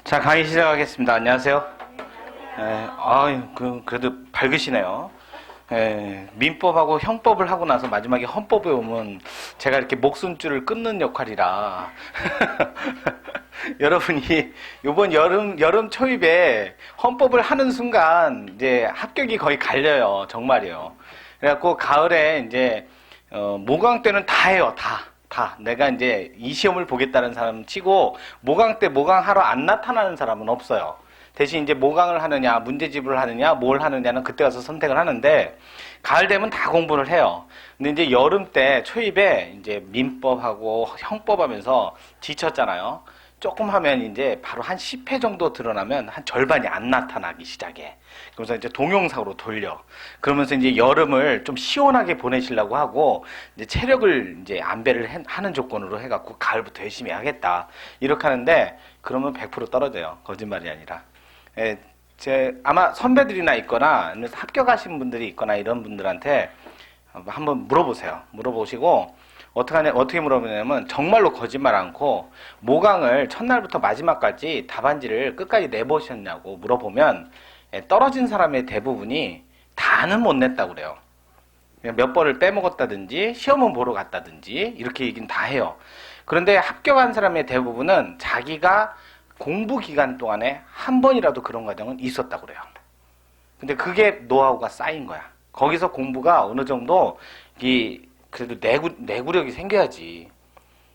자, 강의 시작하겠습니다. 안녕하세요. 그래도 밝으시네요. 민법하고 형법을 하고 나서 마지막에 헌법에 오면 제가 이렇게 목숨줄을 끊는 역할이라 여러분이 이번 여름 초입에 헌법을 하는 순간 이제 합격이 거의 갈려요. 정말이요. 그래갖고 가을에 이제 모강 때는 다 해요. 다. 내가 이제 이 시험을 보겠다는 사람 치고 모강 때 모강하러 안 나타나는 사람은 없어요. 대신 이제 모강을 하느냐 문제집을 하느냐 뭘 하느냐는 그때 가서 선택을 하는데 가을 되면 다 공부를 해요. 근데 이제 여름 때 초입에 이제 민법하고 형법 하면서 지쳤잖아요. 조금 하면 이제 바로 한 10회 정도 드러나면 한 절반이 안 나타나기 시작해. 그러면서 이제 동영상으로 돌려. 그러면서 이제 여름을 좀 시원하게 보내시려고 하고, 이제 체력을 이제 안배를 하는 조건으로 해갖고 가을부터 열심히 하겠다. 이렇게 하는데, 그러면 100% 떨어져요. 거짓말이 아니라. 아마 선배들이나 있거나, 아니면 합격하신 분들이 있거나 이런 분들한테 한번 물어보세요. 물어보시고, 어떻게 물어보냐면 정말로 거짓말 않고 모강을 첫날부터 마지막까지 답안지를 끝까지 내보셨냐고 물어보면 떨어진 사람의 대부분이 다는 못 냈다고 그래요. 몇 번을 빼먹었다든지 시험은 보러 갔다든지 이렇게 얘기는 다 해요. 그런데 합격한 사람의 대부분은 자기가 공부 기간 동안에 한 번이라도 그런 과정은 있었다고 그래요. 근데 그게 노하우가 쌓인 거야. 거기서 공부가 어느 정도 그래도 내구력이 생겨야지.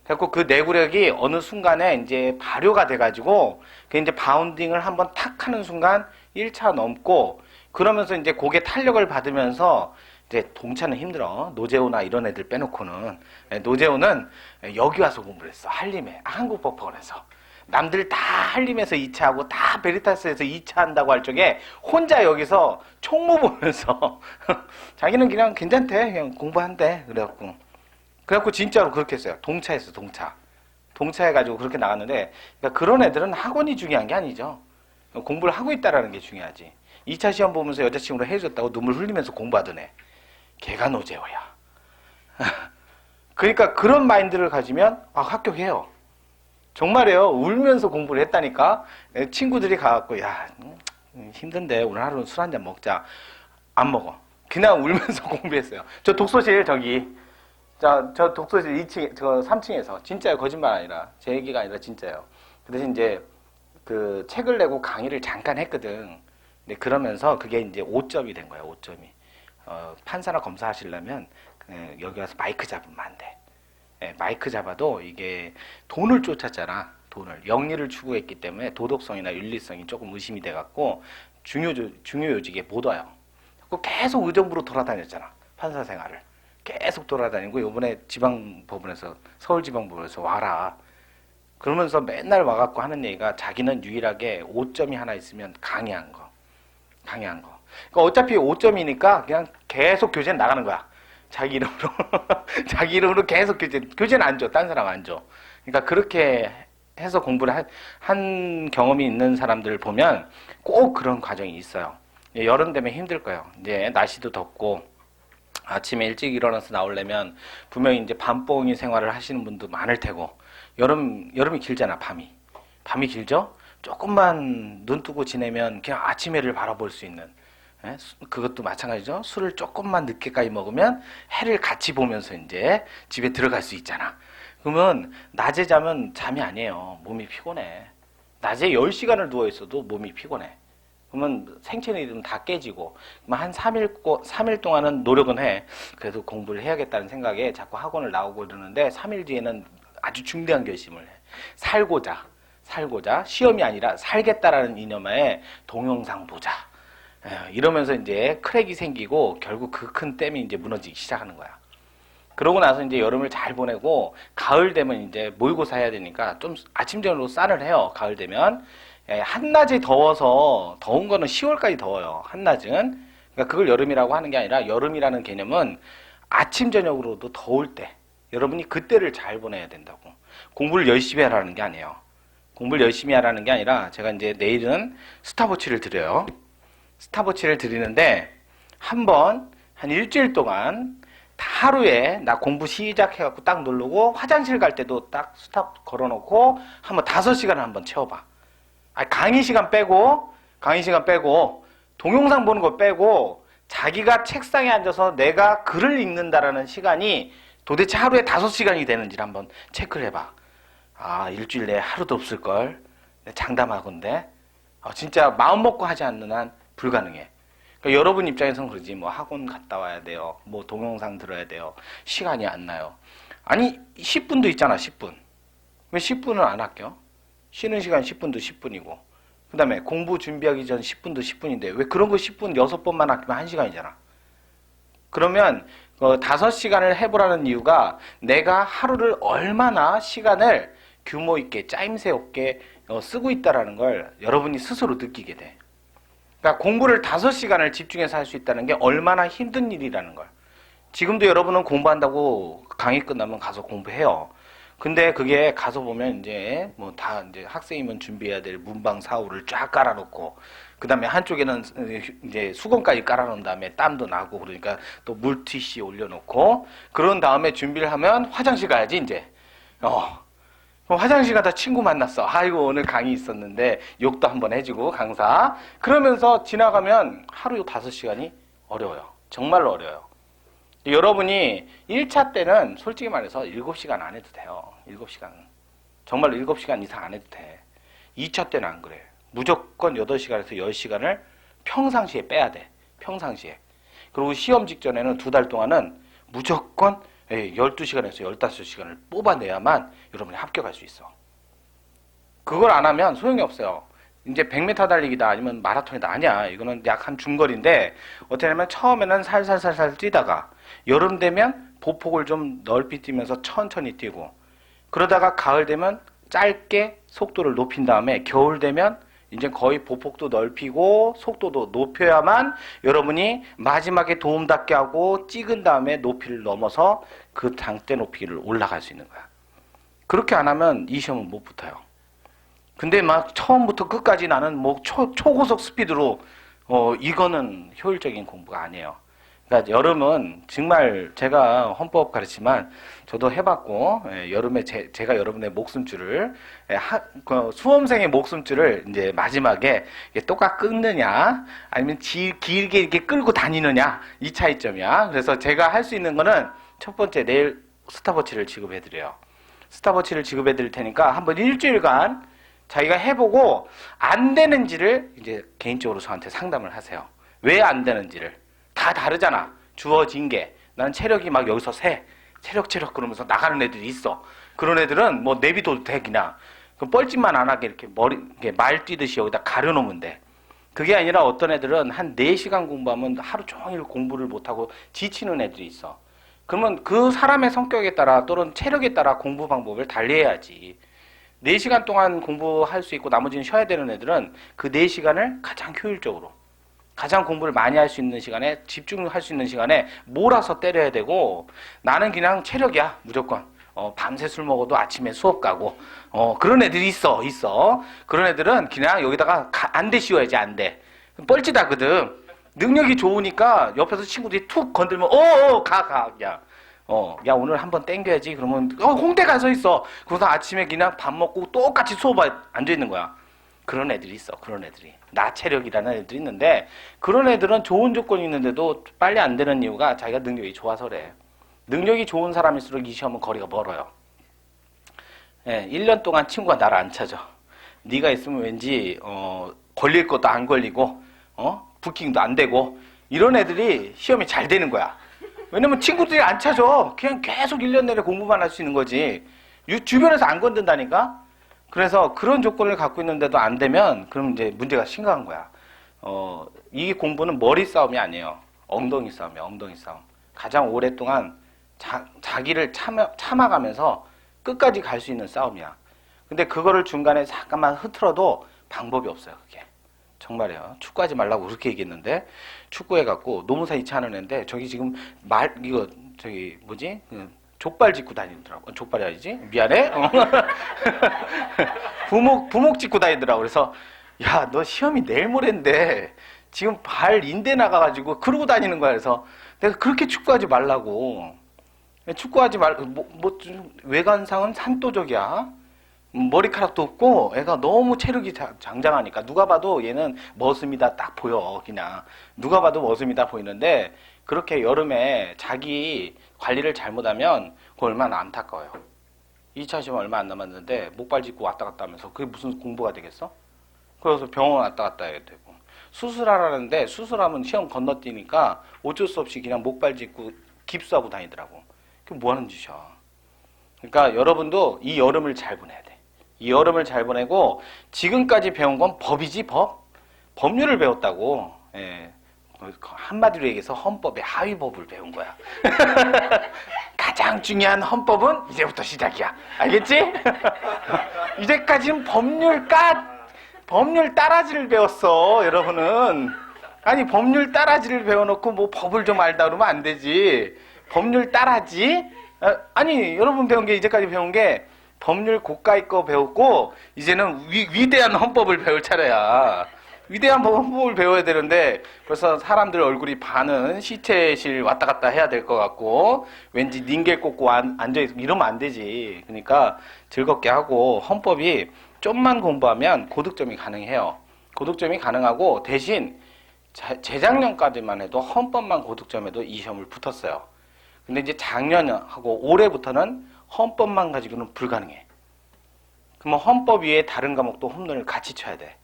그래갖고 그 내구력이 어느 순간에 이제 발효가 돼가지고, 그 이제 바운딩을 한번 탁 하는 순간 1차 넘고, 그러면서 이제 고개 탄력을 받으면서, 이제 동차는 힘들어. 노재호나 이런 애들 빼놓고는. 노재호는 여기 와서 공부를 했어. 한림에. 한국법학원에서. 남들 다 한림에서 2차 하고 다 베리타스에서 2차 한다고 할 적에 혼자 여기서 총무 보면서 자기는 그냥 괜찮대. 그냥 공부한대. 그래갖고 진짜로 그렇게 했어요. 동차했어, 동차. 동차해가지고 그렇게 나갔는데, 그러니까 그런 애들은 학원이 중요한 게 아니죠. 공부를 하고 있다라는 게 중요하지. 2차 시험 보면서 여자친구로 헤어졌다고 눈물 흘리면서 공부하던 애. 걔가 노재호야. 그러니까 그런 마인드를 가지면 합격해요. 정말이에요. 울면서 공부를 했다니까. 친구들이 가갖고 야 힘든데 오늘 하루는 술 한잔 먹자. 안 먹어. 그냥 울면서 공부했어요. 저 독서실 저 독서실 2층, 저 3층에서 진짜요. 거짓말 아니라 제 얘기가 아니라 진짜요. 그 대신 이제 그 책을 내고 강의를 잠깐 했거든. 근데 그러면서 그게 이제 5점이 된 거야. 5점이. 판사나 검사 하시려면 여기 와서 마이크 잡으면 안 돼. 마이크 잡아도 이게 돈을 쫓았잖아. 돈을. 영리를 추구했기 때문에 도덕성이나 윤리성이 조금 의심이 돼갖고 중요 요직에 못 와요. 계속 의정부로 돌아다녔잖아. 판사 생활을. 계속 돌아다니고 요번에 지방법원에서 서울지방법원에서 와라. 그러면서 맨날 와갖고 하는 얘기가 자기는 유일하게 5점이 하나 있으면 강의한 거. 그러니까 어차피 5점이니까 그냥 계속 교재는 나가는 거야. 자기 이름으로 자기 이름으로 계속 교재는 안 줘. 딴 사람 안 줘. 그러니까 그렇게 해서 공부를 한 경험이 있는 사람들을 보면 꼭 그런 과정이 있어요. 여름 되면 힘들 거예요. 이제 날씨도 덥고 아침에 일찍 일어나서 나오려면 분명히 이제 밤봉이 생활을 하시는 분도 많을 테고, 여름이 길잖아. 밤이 길죠. 조금만 눈 뜨고 지내면 그냥 아침 해를 바라볼 수 있는. 그것도 마찬가지죠. 술을 조금만 늦게까지 먹으면 해를 같이 보면서 이제 집에 들어갈 수 있잖아. 그러면 낮에 자면 잠이 아니에요. 몸이 피곤해. 낮에 10시간을 누워있어도 몸이 피곤해. 그러면 생체리듬 다 깨지고, 한 3일 동안은 노력은 해. 그래도 공부를 해야겠다는 생각에 자꾸 학원을 나오고 그러는데 3일 뒤에는 아주 중대한 결심을 해. 살고자. 시험이 아니라 살겠다라는 이념하에 동영상 보자. 이러면서 이제 크랙이 생기고 결국 그 큰 댐이 이제 무너지기 시작하는 거야. 그러고 나서 이제 여름을 잘 보내고 가을 되면 이제 모의고사 해야 되니까 좀 아침 저녁으로 쌀을 해요. 가을 되면 한낮이 더워서, 더운 거는 10월까지 더워요. 한낮은. 그러니까 그걸 여름이라고 하는 게 아니라, 여름이라는 개념은 아침 저녁으로도 더울 때 여러분이 그때를 잘 보내야 된다고. 공부를 열심히 하라는 게 아니에요. 공부를 열심히 하라는 게 아니라, 제가 이제 내일은 스탑워치를 드려요. 스탑워치를 드리는데 한 일주일 동안 하루에 나 공부 시작해갖고 딱 누르고 화장실 갈 때도 딱 스탑 걸어놓고 한번 5시간을 한번 채워봐. 강의 시간 빼고, 동영상 보는 거 빼고, 자기가 책상에 앉아서 내가 글을 읽는다라는 시간이 도대체 하루에 5시간이 되는지를 한번 체크를 해봐. 일주일 내에 하루도 없을걸. 장담하건대. 진짜 마음 먹고 하지 않는 한 불가능해. 그러니까 여러분 입장에서는 그러지. 뭐 학원 갔다 와야 돼요. 뭐 동영상 들어야 돼요. 시간이 안 나요. 아니, 10분도 있잖아, 10분. 왜 10분을 안 아껴? 쉬는 시간 10분도 10분이고. 그 다음에 공부 준비하기 전 10분도 10분인데 왜 그런 거 10분 6번만 아끼면 1시간이잖아. 그러면 5시간을 해보라는 이유가 내가 하루를 얼마나 시간을 규모 있게 짜임새 없게 쓰고 있다는 걸 여러분이 스스로 느끼게 돼. 그러니까 공부를 5시간을 집중해서 할 수 있다는 게 얼마나 힘든 일이라는 걸. 지금도 여러분은 공부한다고 강의 끝나면 가서 공부해요. 근데 그게 가서 보면 이제 이제 학생이면 준비해야 될 문방 사후를 쫙 깔아놓고 그 다음에 한쪽에는 이제 수건까지 깔아놓은 다음에 땀도 나고 그러니까 또 물티슈 올려놓고 그런 다음에 준비를 하면 화장실 가야지 이제. 그럼 화장실 가다 친구 만났어. 아이고 오늘 강의 있었는데 욕도 한번 해주고 강사. 그러면서 지나가면 하루 5시간이 어려워요. 정말로 어려워요. 여러분이 1차 때는 솔직히 말해서 7시간 안 해도 돼요. 7시간. 정말로 7시간 이상 안 해도 돼. 2차 때는 안 그래. 무조건 8시간에서 10시간을 평상시에 빼야 돼. 평상시에. 그리고 시험 직전에는 2달 동안은 무조건 12시간에서 15시간을 뽑아내야만 여러분이 합격할 수 있어. 그걸 안 하면 소용이 없어요. 이제 100m 달리기다 아니면 마라톤이다 아니야. 이거는 약 한 중거리인데 어떻게 하면 처음에는 살살살살 뛰다가 여름 되면 보폭을 좀 넓히 뛰면서 천천히 뛰고 그러다가 가을 되면 짧게 속도를 높인 다음에 겨울 되면 이제 거의 보폭도 넓히고 속도도 높여야만 여러분이 마지막에 도움닫게 하고 찍은 다음에 높이를 넘어서 그 장대 높이를 올라갈 수 있는 거야. 그렇게 안 하면 이 시험은 못 붙어요. 근데 막 처음부터 끝까지 나는 뭐 초고속 스피드로 이거는 효율적인 공부가 아니에요. 그러니까 여름은 정말 제가 헌법 가르치지만 저도 해봤고 여름에 제가 여러분의 목숨줄을 수험생의 목숨줄을 이제 마지막에 똑같 끊느냐 아니면 길게 이렇게 끌고 다니느냐 이 차이점이야. 그래서 제가 할 수 있는 거는 첫 번째 내일 스탑워치를 지급해드려요. 스탑워치를 지급해드릴 테니까 한번 일주일간 자기가 해보고 안 되는지를 이제 개인적으로 저한테 상담을 하세요. 왜 안 되는지를. 다 다르잖아. 주어진 게. 나는 체력이 막 여기서 체력 그러면서 나가는 애들이 있어. 그런 애들은 뭐 내비둬도 돼 그냥. 그 뻘짓만 안 하게 이렇게 이렇게 말 뛰듯이 여기다 가려놓으면 돼. 그게 아니라 어떤 애들은 한 4시간 공부하면 하루 종일 공부를 못하고 지치는 애들이 있어. 그러면 그 사람의 성격에 따라 또는 체력에 따라 공부 방법을 달리해야지. 4시간 동안 공부할 수 있고 나머지는 쉬어야 되는 애들은 그 4시간을 가장 효율적으로 가장 공부를 많이 할 수 있는 시간에 집중할 수 있는 시간에 몰아서 때려야 되고 나는 그냥 체력이야 무조건 밤새 술 먹어도 아침에 수업 가고 그런 애들이 있어 그런 애들은 그냥 여기다가 안대 씌워야지 안대 뻘짓하거든. 능력이 좋으니까 옆에서 친구들이 툭 건들면 야 오늘 한번 땡겨야지 그러면 홍대 가서 있어. 그래서 아침에 그냥 밥 먹고 똑같이 수업에 앉아있는 거야. 그런 애들이 있어. 그런 애들이 나 체력이라는 애들이 있는데 그런 애들은 좋은 조건이 있는데도 빨리 안 되는 이유가 자기가 능력이 좋아서 그래. 능력이 좋은 사람일수록 이 시험은 거리가 멀어요. 1년 동안 친구가 나를 안 찾아. 네가 있으면 왠지 걸릴 것도 안 걸리고 부킹도 안 되고 이런 애들이 시험이 잘 되는 거야. 왜냐면 친구들이 안 찾아. 그냥 계속 1년 내내 공부만 할 수 있는 거지. 주변에서 안 건든다니까. 그래서 그런 조건을 갖고 있는데도 안 되면 그럼 이제 문제가 심각한 거야. 이 공부는 머리 싸움이 아니에요. 엉덩이 싸움이야. 엉덩이 싸움. 가장 오랫동안 자기를 참아가면서 끝까지 갈 수 있는 싸움이야. 근데 그거를 중간에 잠깐만 흐트러도 방법이 없어요. 그게. 정말이에요. 축구하지 말라고 그렇게 얘기했는데 축구해갖고 노무사 이차하는 애인데 저기 지금 족발 짚고 다니더라고. 족발이 아니지? 미안해. 부목 짚고 다니더라고. 그래서 야, 너 시험이 내일 모레인데 지금 발 인대 나가가지고 그러고 다니는 거야. 그래서 내가 그렇게 축구하지 말라고. 축구하지 외관상은 산도적이야. 머리카락도 없고 애가 너무 체력이 장장하니까 누가 봐도 얘는 머슴이다 딱 보여. 그냥 누가 봐도 머슴이다 보이는데 그렇게 여름에 자기 관리를 잘못하면 그거 얼마나 안타까워요. 2차 시험 얼마 안 남았는데 목발 짚고 왔다 갔다 하면서 그게 무슨 공부가 되겠어? 그래서 병원 왔다 갔다 해야 되고 수술하라는데 수술하면 시험 건너뛰니까 어쩔 수 없이 그냥 목발 짚고 깁스하고 다니더라고. 그게 뭐 하는 짓이야. 그러니까 여러분도 이 여름을 잘 보내야 돼. 이 여름을 잘 보내고 지금까지 배운 건 법이지 법. 법률을 배웠다고. 예. 한마디로 얘기해서 헌법의 하위법을 배운 거야. 가장 중요한 헌법은 이제부터 시작이야. 알겠지? 이제까지는 법률 따라지를 배웠어. 여러분은. 아니 법률 따라지를 배워놓고 뭐 법을 좀 알다 그러면 안 되지. 법률 따라지? 아니 여러분 배운 게 이제까지 배운 게 법률 고가의 거 배웠고 이제는 위대한 헌법을 배울 차례야. 위대한 헌법을 배워야 되는데 벌써 사람들 얼굴이 반은 시체실 왔다 갔다 해야 될 것 같고 왠지 닌겔 꽂고 앉아있고 이러면 안 되지. 그러니까 즐겁게 하고 헌법이 좀만 공부하면 고득점이 가능해요. 고득점이 가능하고 대신 재작년까지만 해도 헌법만 고득점해도 이 시험을 붙었어요. 근데 이제 작년하고 올해부터는 헌법만 가지고는 불가능해. 그러면 헌법 위에 다른 과목도 홈런을 같이 쳐야 돼.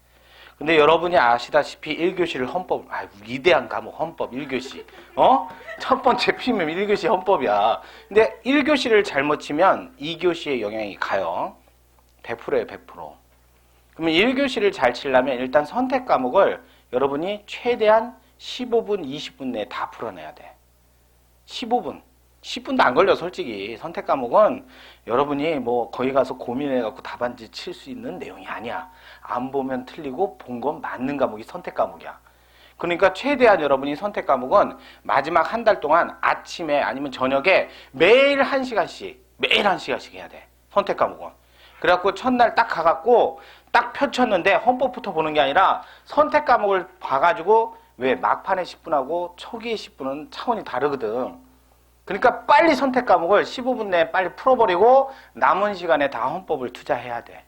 근데 여러분이 아시다시피 1교시를 헌법, 위대한 과목 헌법 1교시. 첫 번째 피면 1교시 헌법이야. 근데 1교시를 잘못 치면 2교시에 영향이 가요. 100%예요, 100%. 그러면 1교시를 잘 치려면 일단 선택 과목을 여러분이 최대한 15분, 20분 내에 다 풀어내야 돼. 15분. 10분도 안 걸려 솔직히. 선택 과목은 여러분이 뭐 거기 가서 고민해갖고 답안지 칠 수 있는 내용이 아니야. 안 보면 틀리고 본 건 맞는 과목이 선택 과목이야. 그러니까 최대한 여러분이 선택 과목은 마지막 한 달 동안 아침에 아니면 저녁에 매일 1시간씩 해야 돼. 선택 과목은. 그래갖고 첫날 딱 가갖고 딱 펼쳤는데 헌법부터 보는 게 아니라 선택 과목을 봐가지고 왜 막판에 10분하고 초기에 10분은 차원이 다르거든. 그러니까 빨리 선택 과목을 15분 내에 빨리 풀어버리고 남은 시간에 다 헌법을 투자해야 돼.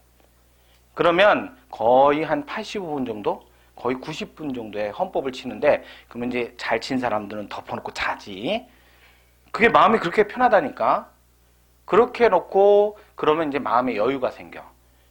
그러면 거의 한 85분 정도? 거의 90분 정도의 헌법을 치는데 그러면 이제 잘 친 사람들은 덮어놓고 자지. 그게 마음이 그렇게 편하다니까. 그렇게 해놓고 그러면 이제 마음에 여유가 생겨.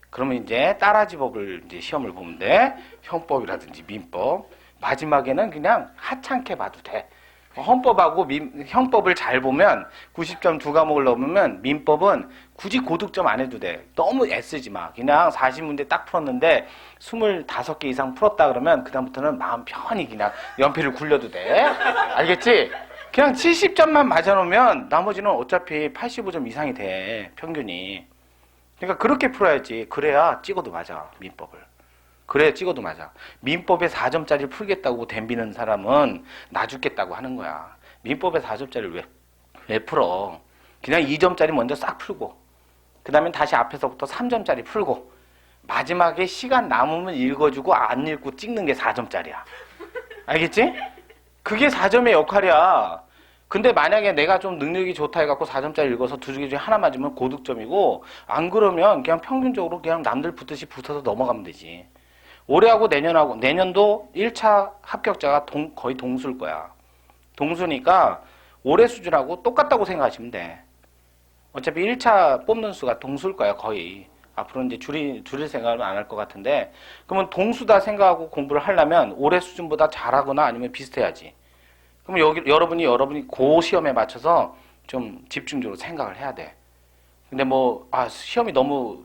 그러면 이제 따라지 법을 이제 시험을 보면 돼. 형법이라든지 민법. 마지막에는 그냥 하찮게 봐도 돼. 헌법하고 형법을 잘 보면 90점 두 과목을 넘으면 민법은 굳이 고득점 안 해도 돼. 너무 애쓰지 마. 그냥 40문제 딱 풀었는데 25개 이상 풀었다 그러면 그다음부터는 마음 편히 그냥 연필을 굴려도 돼. 알겠지? 그냥 70점만 맞아놓으면 나머지는 어차피 85점 이상이 돼. 평균이. 그러니까 그렇게 풀어야지. 그래야 찍어도 맞아. 민법을. 그래 찍어도 맞아. 민법에 4점짜리 풀겠다고 덤비는 사람은 나 죽겠다고 하는 거야. 민법에 4점짜리를 왜 풀어? 그냥 2점짜리 먼저 싹 풀고 그 다음에 다시 앞에서부터 3점짜리 풀고 마지막에 시간 남으면 읽어주고 안 읽고 찍는 게 4점짜리야. 알겠지? 그게 4점의 역할이야. 근데 만약에 내가 좀 능력이 좋다 해갖고 4점짜리 읽어서 두 개 중에 하나 맞으면 고득점이고 안 그러면 그냥 평균적으로 그냥 남들 붙듯이 붙어서 넘어가면 되지. 올해하고 내년도 1차 합격자가 거의 동수일 거야. 동수니까 올해 수준하고 똑같다고 생각하시면 돼. 어차피 1차 뽑는 수가 동수일 거야, 거의. 앞으로 이제 줄일 생각은 안 할 것 같은데, 그러면 동수다 생각하고 공부를 하려면 올해 수준보다 잘하거나 아니면 비슷해야지. 그럼 여러분이 그 시험에 맞춰서 좀 집중적으로 생각을 해야 돼. 근데 시험이 너무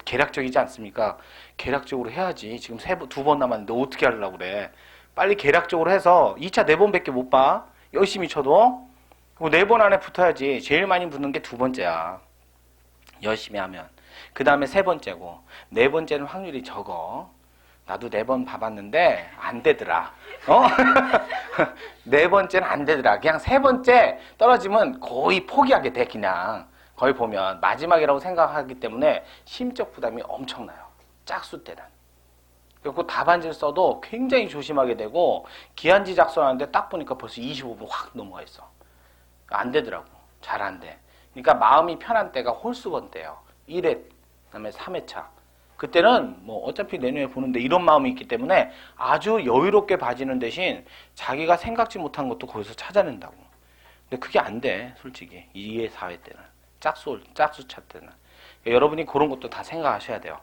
계략적이지 않습니까? 계략적으로 해야지. 지금 두 번 남았는데 어떻게 하려고 그래. 빨리 계략적으로 해서 2차 4번밖에 못 봐. 열심히 쳐도. 4번 안에 붙어야지. 제일 많이 붙는 게 2번째야. 열심히 하면. 그 다음에 3번째고 4번째는 확률이 적어. 나도 4번 봐봤는데 안 되더라. 4번째는 안 되더라. 그냥 3번째 떨어지면 거의 포기하게 돼. 그냥. 거의 보면 마지막이라고 생각하기 때문에 심적 부담이 엄청나요. 짝수 때는. 그리고 답안지를 써도 굉장히 조심하게 되고 기한지 작성하는데 딱 보니까 벌써 25분 확 넘어가 있어. 안 되더라고. 잘 안 돼. 그러니까 마음이 편한 때가 홀수번 때예요. 1회 그다음에 3회차. 그때는 뭐 어차피 내년에 보는데 이런 마음이 있기 때문에 아주 여유롭게 봐지는 대신 자기가 생각지 못한 것도 거기서 찾아낸다고. 근데 그게 안 돼, 솔직히. 2회, 4회 때는. 짝수차 때는. 여러분이 그런 것도 다 생각하셔야 돼요.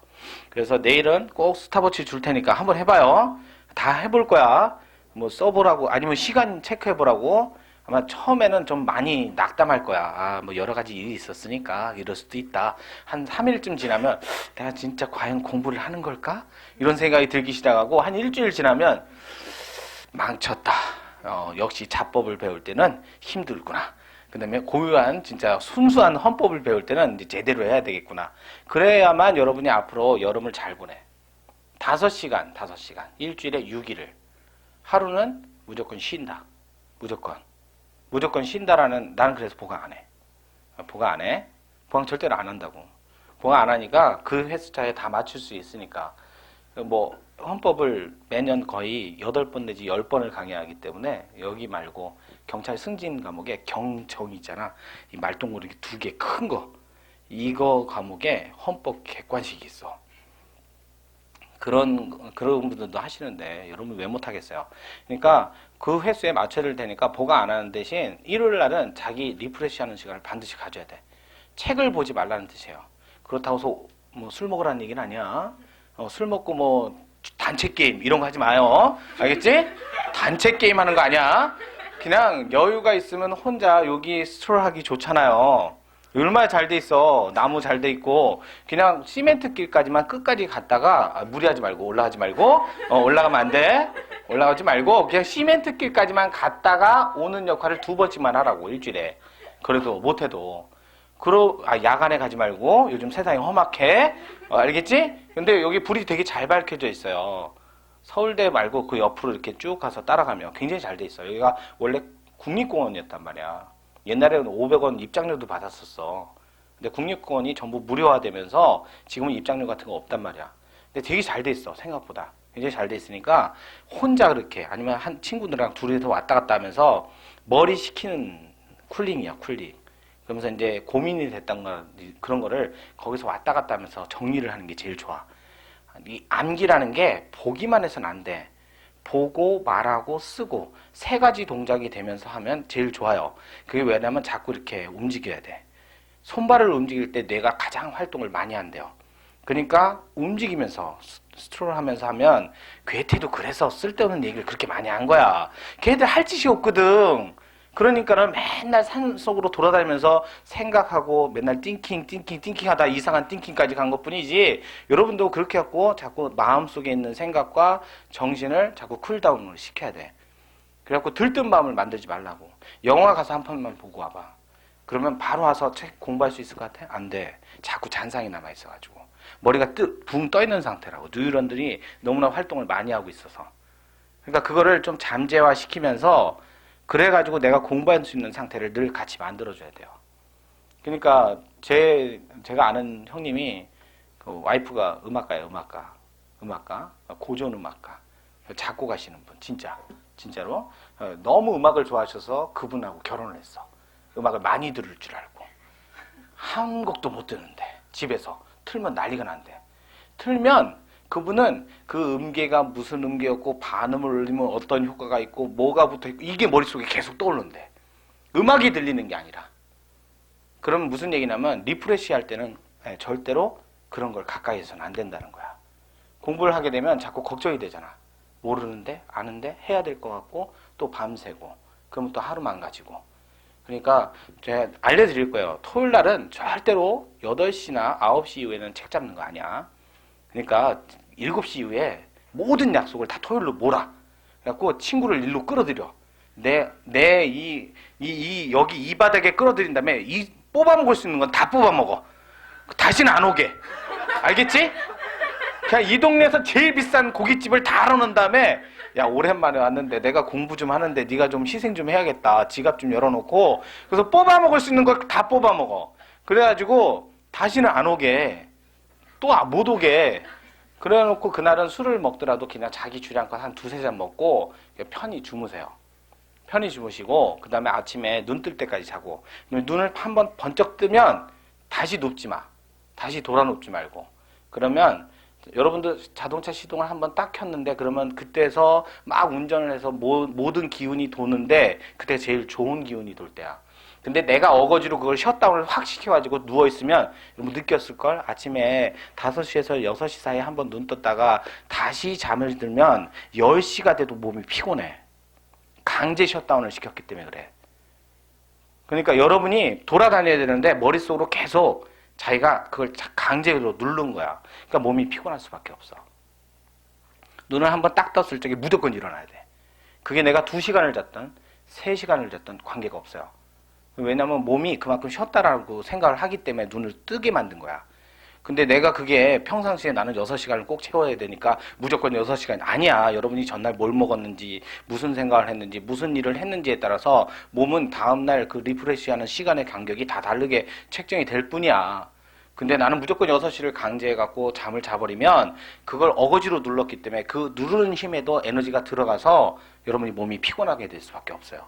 그래서 내일은 꼭 스탑워치 줄 테니까 한번 해봐요. 다 해볼 거야. 뭐 써보라고, 아니면 시간 체크해보라고. 아마 처음에는 좀 많이 낙담할 거야. 아, 뭐 여러 가지 일이 있었으니까 이럴 수도 있다. 한 3일쯤 지나면 내가 진짜 과연 공부를 하는 걸까? 이런 생각이 들기 시작하고 한 일주일 지나면 망쳤다. 역시 자법을 배울 때는 힘들구나. 그 다음에 고유한 진짜 순수한 헌법을 배울 때는 이제 제대로 해야 되겠구나. 그래야만 여러분이 앞으로 여름을 잘 보내. 5시간. 일주일에 6일을. 하루는 무조건 쉰다. 무조건 쉰다라는, 나는 그래서 보강 안 해. 보강 절대로 안 한다고. 보강 안 하니까 그 횟수차에 다 맞출 수 있으니까. 뭐 헌법을 매년 거의 8번 내지 10번을 강의하기 때문에 여기 말고 경찰 승진 과목에 경정 있잖아. 이 말동무르 2개 큰 거. 이거 과목에 헌법 객관식이 있어. 그런 분들도 하시는데 여러분 왜 못하겠어요? 그러니까 그 횟수에 맞춰야 될 테니까 보강 안 하는 대신 일요일 날은 자기 리프레시 하는 시간을 반드시 가져야 돼. 책을 보지 말라는 뜻이에요. 그렇다고 해서 뭐 술 먹으라는 얘기는 아니야. 술 먹고 뭐 단체 게임 이런 거 하지 마요. 알겠지? 단체 게임 하는 거 아니야. 그냥 여유가 있으면 혼자 여기 스트롤하기 좋잖아요. 얼마나 잘 돼 있어. 나무 잘 돼 있고 그냥 시멘트 길까지만 끝까지 갔다가 무리하지 말고 올라가지 말고 올라가면 안 돼. 올라가지 말고 그냥 시멘트 길까지만 갔다가 오는 역할을 2번씩만 하라고 일주일에. 그래도 못해도 야간에 가지 말고 요즘 세상이 험악해. 알겠지? 근데 여기 불이 되게 잘 밝혀져 있어요. 서울대 말고 그 옆으로 이렇게 쭉 가서 따라가면 굉장히 잘 돼 있어요. 여기가 원래 국립공원이었단 말이야. 옛날에는 500원 입장료도 받았었어. 근데 국립공원이 전부 무료화되면서 지금은 입장료 같은 거 없단 말이야. 근데 되게 잘 돼 있어, 생각보다. 굉장히 잘 돼 있으니까 혼자 그렇게 아니면 한 친구들이랑 둘이서 왔다 갔다 하면서 머리 식히는 쿨링이야, 쿨링. 그러면서 이제 고민이 됐던 거, 그런 거를 거기서 왔다 갔다 하면서 정리를 하는 게 제일 좋아. 이 암기라는 게 보기만 해서는 안 돼. 보고 말하고 쓰고 3가지 동작이 되면서 하면 제일 좋아요. 그게 왜냐면 자꾸 이렇게 움직여야 돼. 손발을 움직일 때 뇌가 가장 활동을 많이 한대요. 그러니까 움직이면서 스트롤 하면서 하면 괴테도 그래서 쓸데없는 얘기를 그렇게 많이 한 거야. 걔들 할 짓이 없거든. 그러니까는 맨날 산속으로 돌아다니면서 생각하고 맨날 띵킹 하다 이상한 띵킹까지 간 것뿐이지. 여러분도 그렇게 갖고 자꾸 마음속에 있는 생각과 정신을 자꾸 쿨다운을 시켜야 돼. 그래갖고 들뜬 마음을 만들지 말라고. 영화 가서 한 편만 보고 와봐. 그러면 바로 와서 책 공부할 수 있을 것 같아? 안 돼. 자꾸 잔상이 남아있어가지고. 머리가 붕 떠있는 상태라고. 뉴런들이 너무나 활동을 많이 하고 있어서. 그러니까 그거를 좀 잠재화 시키면서 그래가지고 내가 공부할 수 있는 상태를 늘 같이 만들어줘야 돼요. 그러니까 제가 아는 형님이 그 와이프가 음악가예요. 음악가. 고전 음악가. 작곡하시는 분. 진짜로. 너무 음악을 좋아하셔서 그분하고 결혼을 했어. 음악을 많이 들을 줄 알고. 한 곡도 못 듣는데 집에서 틀면 난리가 난대. 틀면 그분은 그 음계가 무슨 음계였고 반음을 올리면 어떤 효과가 있고 뭐가 붙어있고 이게 머릿속에 계속 떠오른대. 음악이 들리는 게 아니라. 그럼 무슨 얘기냐면 리프레시 할 때는 절대로 그런 걸 가까이에서는 안 된다는 거야. 공부를 하게 되면 자꾸 걱정이 되잖아. 모르는데 아는데 해야 될 것 같고 또 밤새고 그러면 또 하루 망가지고. 그러니까 제가 알려드릴 거예요. 토요일 날은 절대로 8시나 9시 이후에는 책 잡는 거 아니야. 그러니까 7시 이후에 모든 약속을 다 토요일로 몰아. 그래갖고 친구를 일로 끌어들여. 여기 이 바닥에 끌어들인 다음에 뽑아먹을 수 있는 건 다 뽑아먹어. 다시는 안 오게. 알겠지? 그냥 이 동네에서 제일 비싼 고깃집을 다 알아놓은 다음에 야 오랜만에 왔는데 내가 공부 좀 하는데 네가 좀 희생 좀 해야겠다. 지갑 좀 열어놓고 그래서 뽑아먹을 수 있는 걸 다 뽑아먹어. 그래가지고 다시는 안 오게. 또 못 오게. 그래놓고 그날은 술을 먹더라도 그냥 자기 주량껏 한 2-3잔 먹고 편히 주무세요. 편히 주무시고 그 다음에 아침에 눈 뜰 때까지 자고 눈을 한번 번쩍 뜨면 다시 눕지 마. 다시 돌아놓지 말고. 그러면 여러분들 자동차 시동을 한번 딱 켰는데 그러면 그때서 막 운전을 해서 모든 기운이 도는데 그때 제일 좋은 기운이 돌 때야. 근데 내가 어거지로 그걸 셧다운을 확 시켜가지고 누워있으면 여러분 느꼈을걸? 아침에 5시에서 6시 사이에 한번 눈 떴다가 다시 잠을 들면 10시가 돼도 몸이 피곤해. 강제 셧다운을 시켰기 때문에 그래. 그러니까 여러분이 돌아다녀야 되는데 머릿속으로 계속 자기가 그걸 강제로 누른 거야. 그러니까 몸이 피곤할 수밖에 없어. 눈을 한번 딱 떴을 적에 무조건 일어나야 돼. 그게 내가 2시간을 잤든 3시간을 잤든 관계가 없어요. 왜냐면 몸이 그만큼 쉬었다라고 생각을 하기 때문에 눈을 뜨게 만든 거야. 근데 내가 그게 평상시에 나는 6시간을 꼭 채워야 되니까 무조건 6시간 아니야. 여러분이 전날 뭘 먹었는지, 무슨 생각을 했는지, 무슨 일을 했는지에 따라서 몸은 다음날 그 리프레시하는 시간의 간격이 다 다르게 책정이 될 뿐이야. 근데 나는 무조건 6시를 강제해갖고 잠을 자버리면 그걸 어거지로 눌렀기 때문에 그 누르는 힘에도 에너지가 들어가서 여러분이 몸이 피곤하게 될 수밖에 없어요.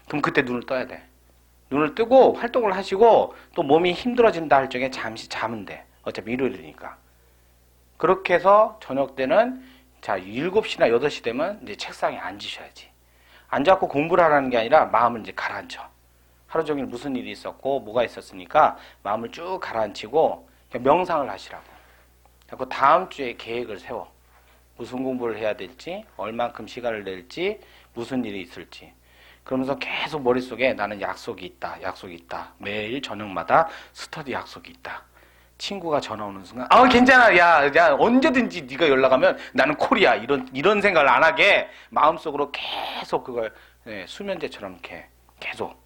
그럼 그때 눈을 떠야 돼. 눈을 뜨고 활동을 하시고 또 몸이 힘들어진다 할 적에 잠시 자면 돼. 어차피 일요일이니까. 그렇게 해서 저녁 때는 자 7시나 8시 되면 이제 책상에 앉으셔야지. 앉아갖고 공부를 하라는 게 아니라 마음을 이제 가라앉혀. 하루 종일 무슨 일이 있었고 뭐가 있었으니까 마음을 쭉 가라앉히고 명상을 하시라고. 그리고 다음 주에 계획을 세워. 무슨 공부를 해야 될지, 얼만큼 시간을 낼지, 무슨 일이 있을지. 그러면서 계속 머릿속에 나는 약속이 있다, 약속이 있다. 매일 저녁마다 스터디 약속이 있다. 친구가 전화 오는 순간, 괜찮아, 야, 언제든지 네가 연락하면 나는 콜이야. 이런 생각을 안 하게 마음속으로 계속 그걸 수면제처럼 이렇게 계속.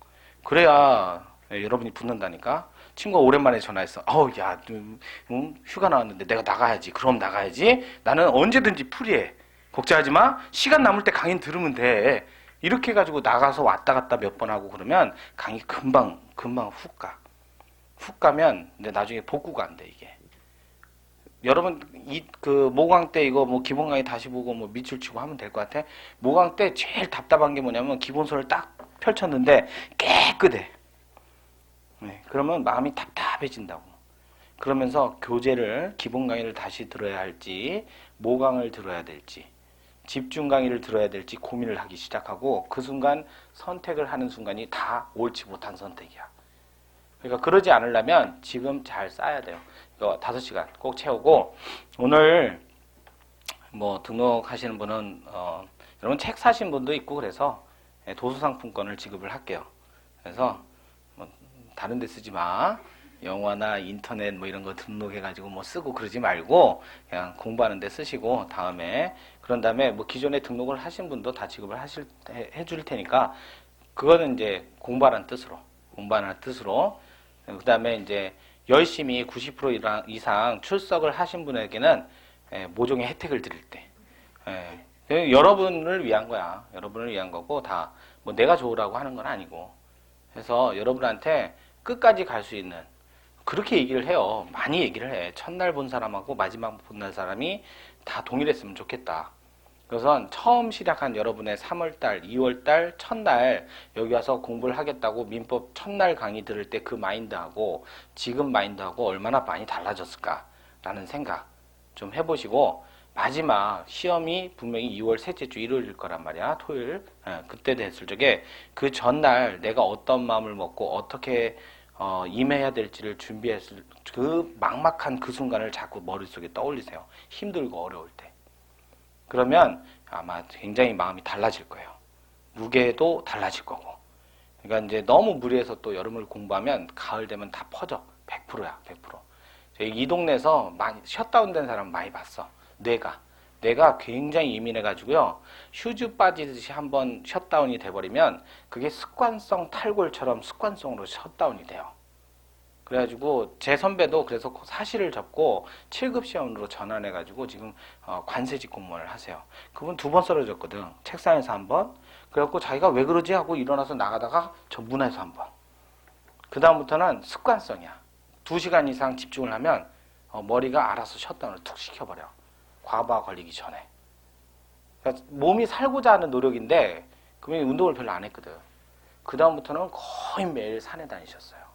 그래야 여러분이 붙는다니까. 친구가 오랜만에 전화했어. 야, 휴가 나왔는데 내가 나가야지. 그럼 나가야지. 나는 언제든지 프리해. 걱정하지 마. 시간 남을 때 강의 들으면 돼. 이렇게 해가지고 나가서 왔다 갔다 몇 번 하고 그러면 강의 금방 훅 가. 훅 가면 근데 나중에 복구가 안 돼, 이게. 여러분 모강 때 이거 뭐 기본 강의 다시 보고 뭐 밑줄 치고 하면 될 것 같아. 모강 때 제일 답답한 게 뭐냐면 기본서를 딱 펼쳤는데 깨끗해. 네, 그러면 마음이 답답해진다고. 그러면서 교재를 기본 강의를 다시 들어야 할지 모강을 들어야 될지 집중 강의를 들어야 될지 고민을 하기 시작하고 그 순간 선택을 하는 순간이 다 옳지 못한 선택이야. 그러니까 그러지 않으려면 지금 잘 쌓아야 돼요. 이거 5시간 꼭 채우고 오늘 뭐 등록하시는 분은 여러분 책 사신 분도 있고 그래서 도서상품권을 지급을 할게요. 그래서 뭐 다른 데 쓰지 마. 영화나 인터넷 뭐 이런 거 등록해가지고 뭐 쓰고 그러지 말고 그냥 공부하는 데 쓰시고 그런 다음에 뭐 기존에 등록을 하신 분도 다 지급을 해줄 테니까 그거는 이제 공부하는 뜻으로 그 다음에 이제 열심히 90% 이상 출석을 하신 분에게는 모종의 혜택을 드릴 때 여러분을 위한 거야. 여러분을 위한 거고 다 뭐 내가 좋으라고 하는 건 아니고 그래서 여러분한테 끝까지 갈 수 있는 그렇게 얘기를 해요. 많이 얘기를 해. 첫날 본 사람하고 마지막 본 사람이 다 동일했으면 좋겠다. 그래서 처음 시작한 여러분의 3월달, 2월달, 첫날 여기 와서 공부를 하겠다고 민법 첫날 강의 들을 때 그 마인드하고 지금 마인드하고 얼마나 많이 달라졌을까라는 생각 좀 해보시고 마지막 시험이 분명히 2월 셋째 주 일요일일 거란 말이야. 토요일. 그때 됐을 적에 그 전날 내가 어떤 마음을 먹고 어떻게 임해야 될지를 준비했을 그 막막한 그 순간을 자꾸 머릿속에 떠올리세요. 힘들고 어려울 때. 그러면 아마 굉장히 마음이 달라질 거예요. 무게도 달라질 거고. 그러니까 이제 너무 무리해서 또 여름을 공부하면 가을 되면 다 퍼져. 100%야, 100%. 저희 이 동네에서 많이 셧다운 된 사람 많이 봤어. 뇌가 굉장히 예민해가지고요. 휴즈 빠지듯이 한번 셧다운이 돼버리면 그게 습관성 탈골처럼 습관성으로 셧다운이 돼요. 그래가지고 제 선배도 그래서 사시를 접고 7급 시험으로 전환해가지고 지금 관세직 공무원을 하세요. 그분 2번 쓰러졌거든. 책상에서 한 번. 그래갖고 자기가 왜 그러지 하고 일어나서 나가다가 전문에서 한 번. 그 다음부터는 습관성이야. 2시간 이상 집중을 하면 머리가 알아서 셧다운을 툭 시켜버려. 과부하 걸리기 전에. 그러니까 몸이 살고자 하는 노력인데 그분이 운동을 별로 안 했거든. 그 다음부터는 거의 매일 산에 다니셨어요.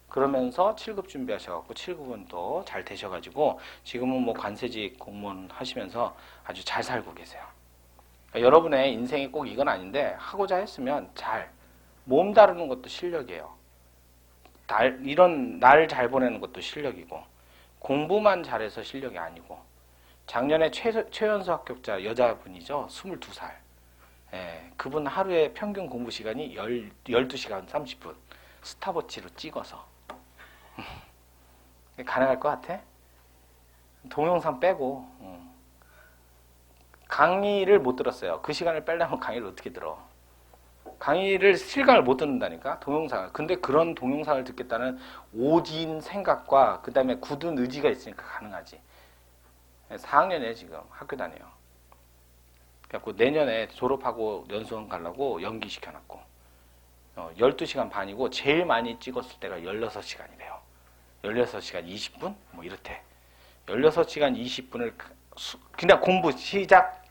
그러면서 7급 준비하셔갖고 7급은 또 잘 되셔가지고 지금은 뭐 관세직 공무원 하시면서 아주 잘 살고 계세요. 그러니까 여러분의 인생이 꼭 이건 아닌데 하고자 했으면 몸 다루는 것도 실력이에요. 이런 날 잘 보내는 것도 실력이고 공부만 잘해서 실력이 아니고 작년에 최연소 합격자 여자분이죠. 22살. 예, 그분 하루에 평균 공부 시간이 12시간 30분. 스탑워치로 찍어서. 가능할 것 같아? 동영상 빼고. 강의를 못 들었어요. 그 시간을 빼려면 강의를 어떻게 들어? 강의를 실강을 못 듣는다니까? 동영상을. 근데 그런 동영상을 듣겠다는 오진 생각과 그 다음에 굳은 의지가 있으니까 가능하지. 4학년에 지금 학교 다녀요. 그래갖고 내년에 졸업하고 연수원 가려고 연기시켜놨고 12시간 반이고 제일 많이 찍었을 때가 16시간이래요. 16시간 20분? 뭐 이렇대. 16시간 20분을 그냥 공부 시작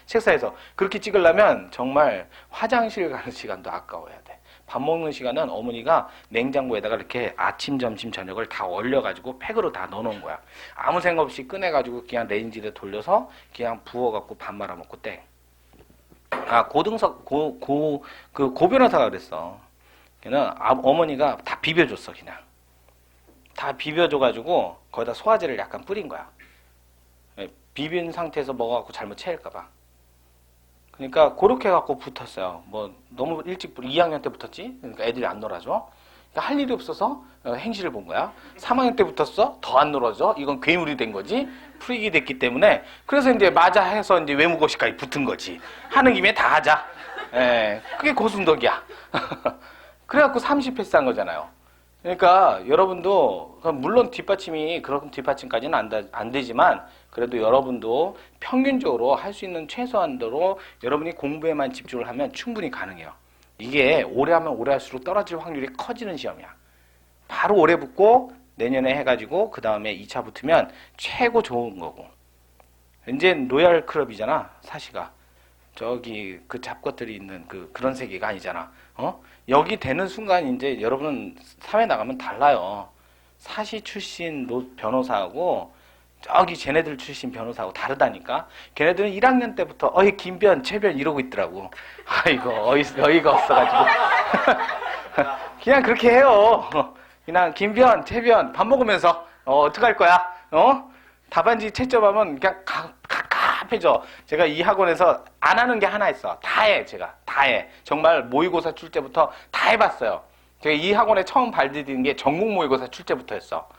책상에서 그렇게 찍으려면 정말 화장실 가는 시간도 아까워야 돼. 밥 먹는 시간은 어머니가 냉장고에다가 이렇게 아침, 점심, 저녁을 다 얼려가지고 팩으로 다 넣어놓은 거야. 아무 생각 없이 꺼내가지고 그냥 레인지에 돌려서 그냥 부어갖고 밥 말아먹고 땡. 고 변호사가 그랬어. 걔는 어머니가 다 비벼줬어, 그냥. 다 비벼줘가지고 거기다 소화제를 약간 뿌린 거야. 비빈 상태에서 먹어갖고 잘못 체할까봐. 그러니까 그렇게 해갖고 붙었어요. 뭐 너무 일찍 2학년 때 붙었지. 그러니까 애들이 안 놀아줘. 그러니까 할 일이 없어서 행시를 본 거야. 3학년 때 붙었어. 더 안 놀아줘. 이건 괴물이 된 거지. 프릭이 됐기 때문에. 그래서 이제 맞아 해서 이제 외무고시까지 붙은 거지. 하는 김에 다 하자. 그게 고순덕이야. 그래갖고 30 패스한 거잖아요. 그러니까 여러분도 물론 뒷받침이 그런 뒷받침까지는 안 되지만 그래도 여러분도 평균적으로 할 수 있는 최소한도로 여러분이 공부에만 집중을 하면 충분히 가능해요. 이게 오래 하면 오래 할수록 떨어질 확률이 커지는 시험이야. 바로 올해 붙고 내년에 해가지고 그 다음에 2차 붙으면 최고 좋은 거고. 이제 로얄 클럽이잖아, 사시가. 저기 그 잡것들이 있는 그런 세계가 아니잖아. 여기 되는 순간 이제 여러분은 사회 나가면 달라요. 사시 출신 변호사하고 저기 쟤네들 출신 변호사하고 다르다니까. 걔네들은 1학년 때부터 어이 김변 최변 이러고 있더라고. 아이고 어이가 없어가지고 그냥 그렇게 해요. 그냥 김변 최변 밥 먹으면서 어떡할 거야? 답안지 채점하면 그냥 갑갑해져. 제가 이 학원에서 안 하는 게 하나 있어. 다 해. 제가 다 해. 정말 모의고사 출제부터 다 해봤어요. 제가 이 학원에 처음 발디딘 게 전국 모의고사 출제부터 했어.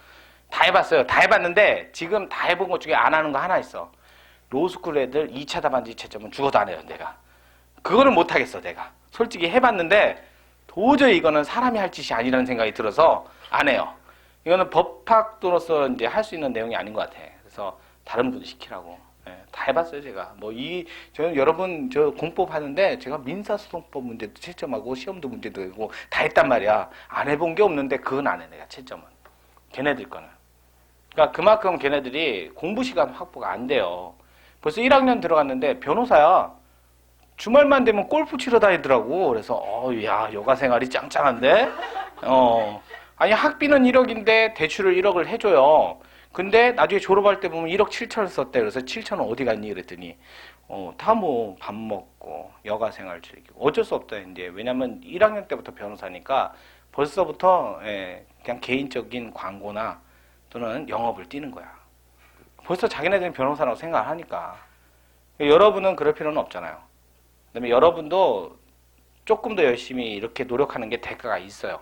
다 해봤어요. 다 해봤는데 지금 다 해본 것 중에 안 하는 거 하나 있어. 로스쿨 애들 2차 답안지 채점은 죽어도 안 해요. 내가 그거를 못 하겠어. 내가 솔직히 해봤는데 도저히 이거는 사람이 할 짓이 아니라는 생각이 들어서 안 해요. 이거는 법학도로서 이제 할 수 있는 내용이 아닌 것 같아. 그래서 다른 분 시키라고. 다 해봤어요, 제가. 저는 여러분, 공법 하는데, 제가 민사소송법 문제도 채점하고, 시험도 문제도 되고, 다 했단 말이야. 안 해본 게 없는데, 그건 안 해, 내가 채점은. 걔네들 거는. 그러니까 그만큼 걔네들이 공부 시간 확보가 안 돼요. 벌써 1학년 들어갔는데, 변호사야. 주말만 되면 골프 치러 다니더라고. 그래서, 야, 여가 생활이 짱짱한데? 아니, 학비는 1억인데, 대출을 1억을 해줘요. 근데 나중에 졸업할 때 보면 1억 7천을 썼대. 그래서 7천은 어디 갔니? 그랬더니 다 뭐 밥 먹고 여가 생활 즐기고 어쩔 수 없다. 이제 왜냐면 1학년 때부터 변호사니까 벌써부터 그냥 개인적인 광고나 또는 영업을 뛰는 거야. 벌써 자기네들은 변호사라고 생각하니까. 여러분은 그럴 필요는 없잖아요. 그다음에 여러분도 조금 더 열심히 이렇게 노력하는 게 대가가 있어요.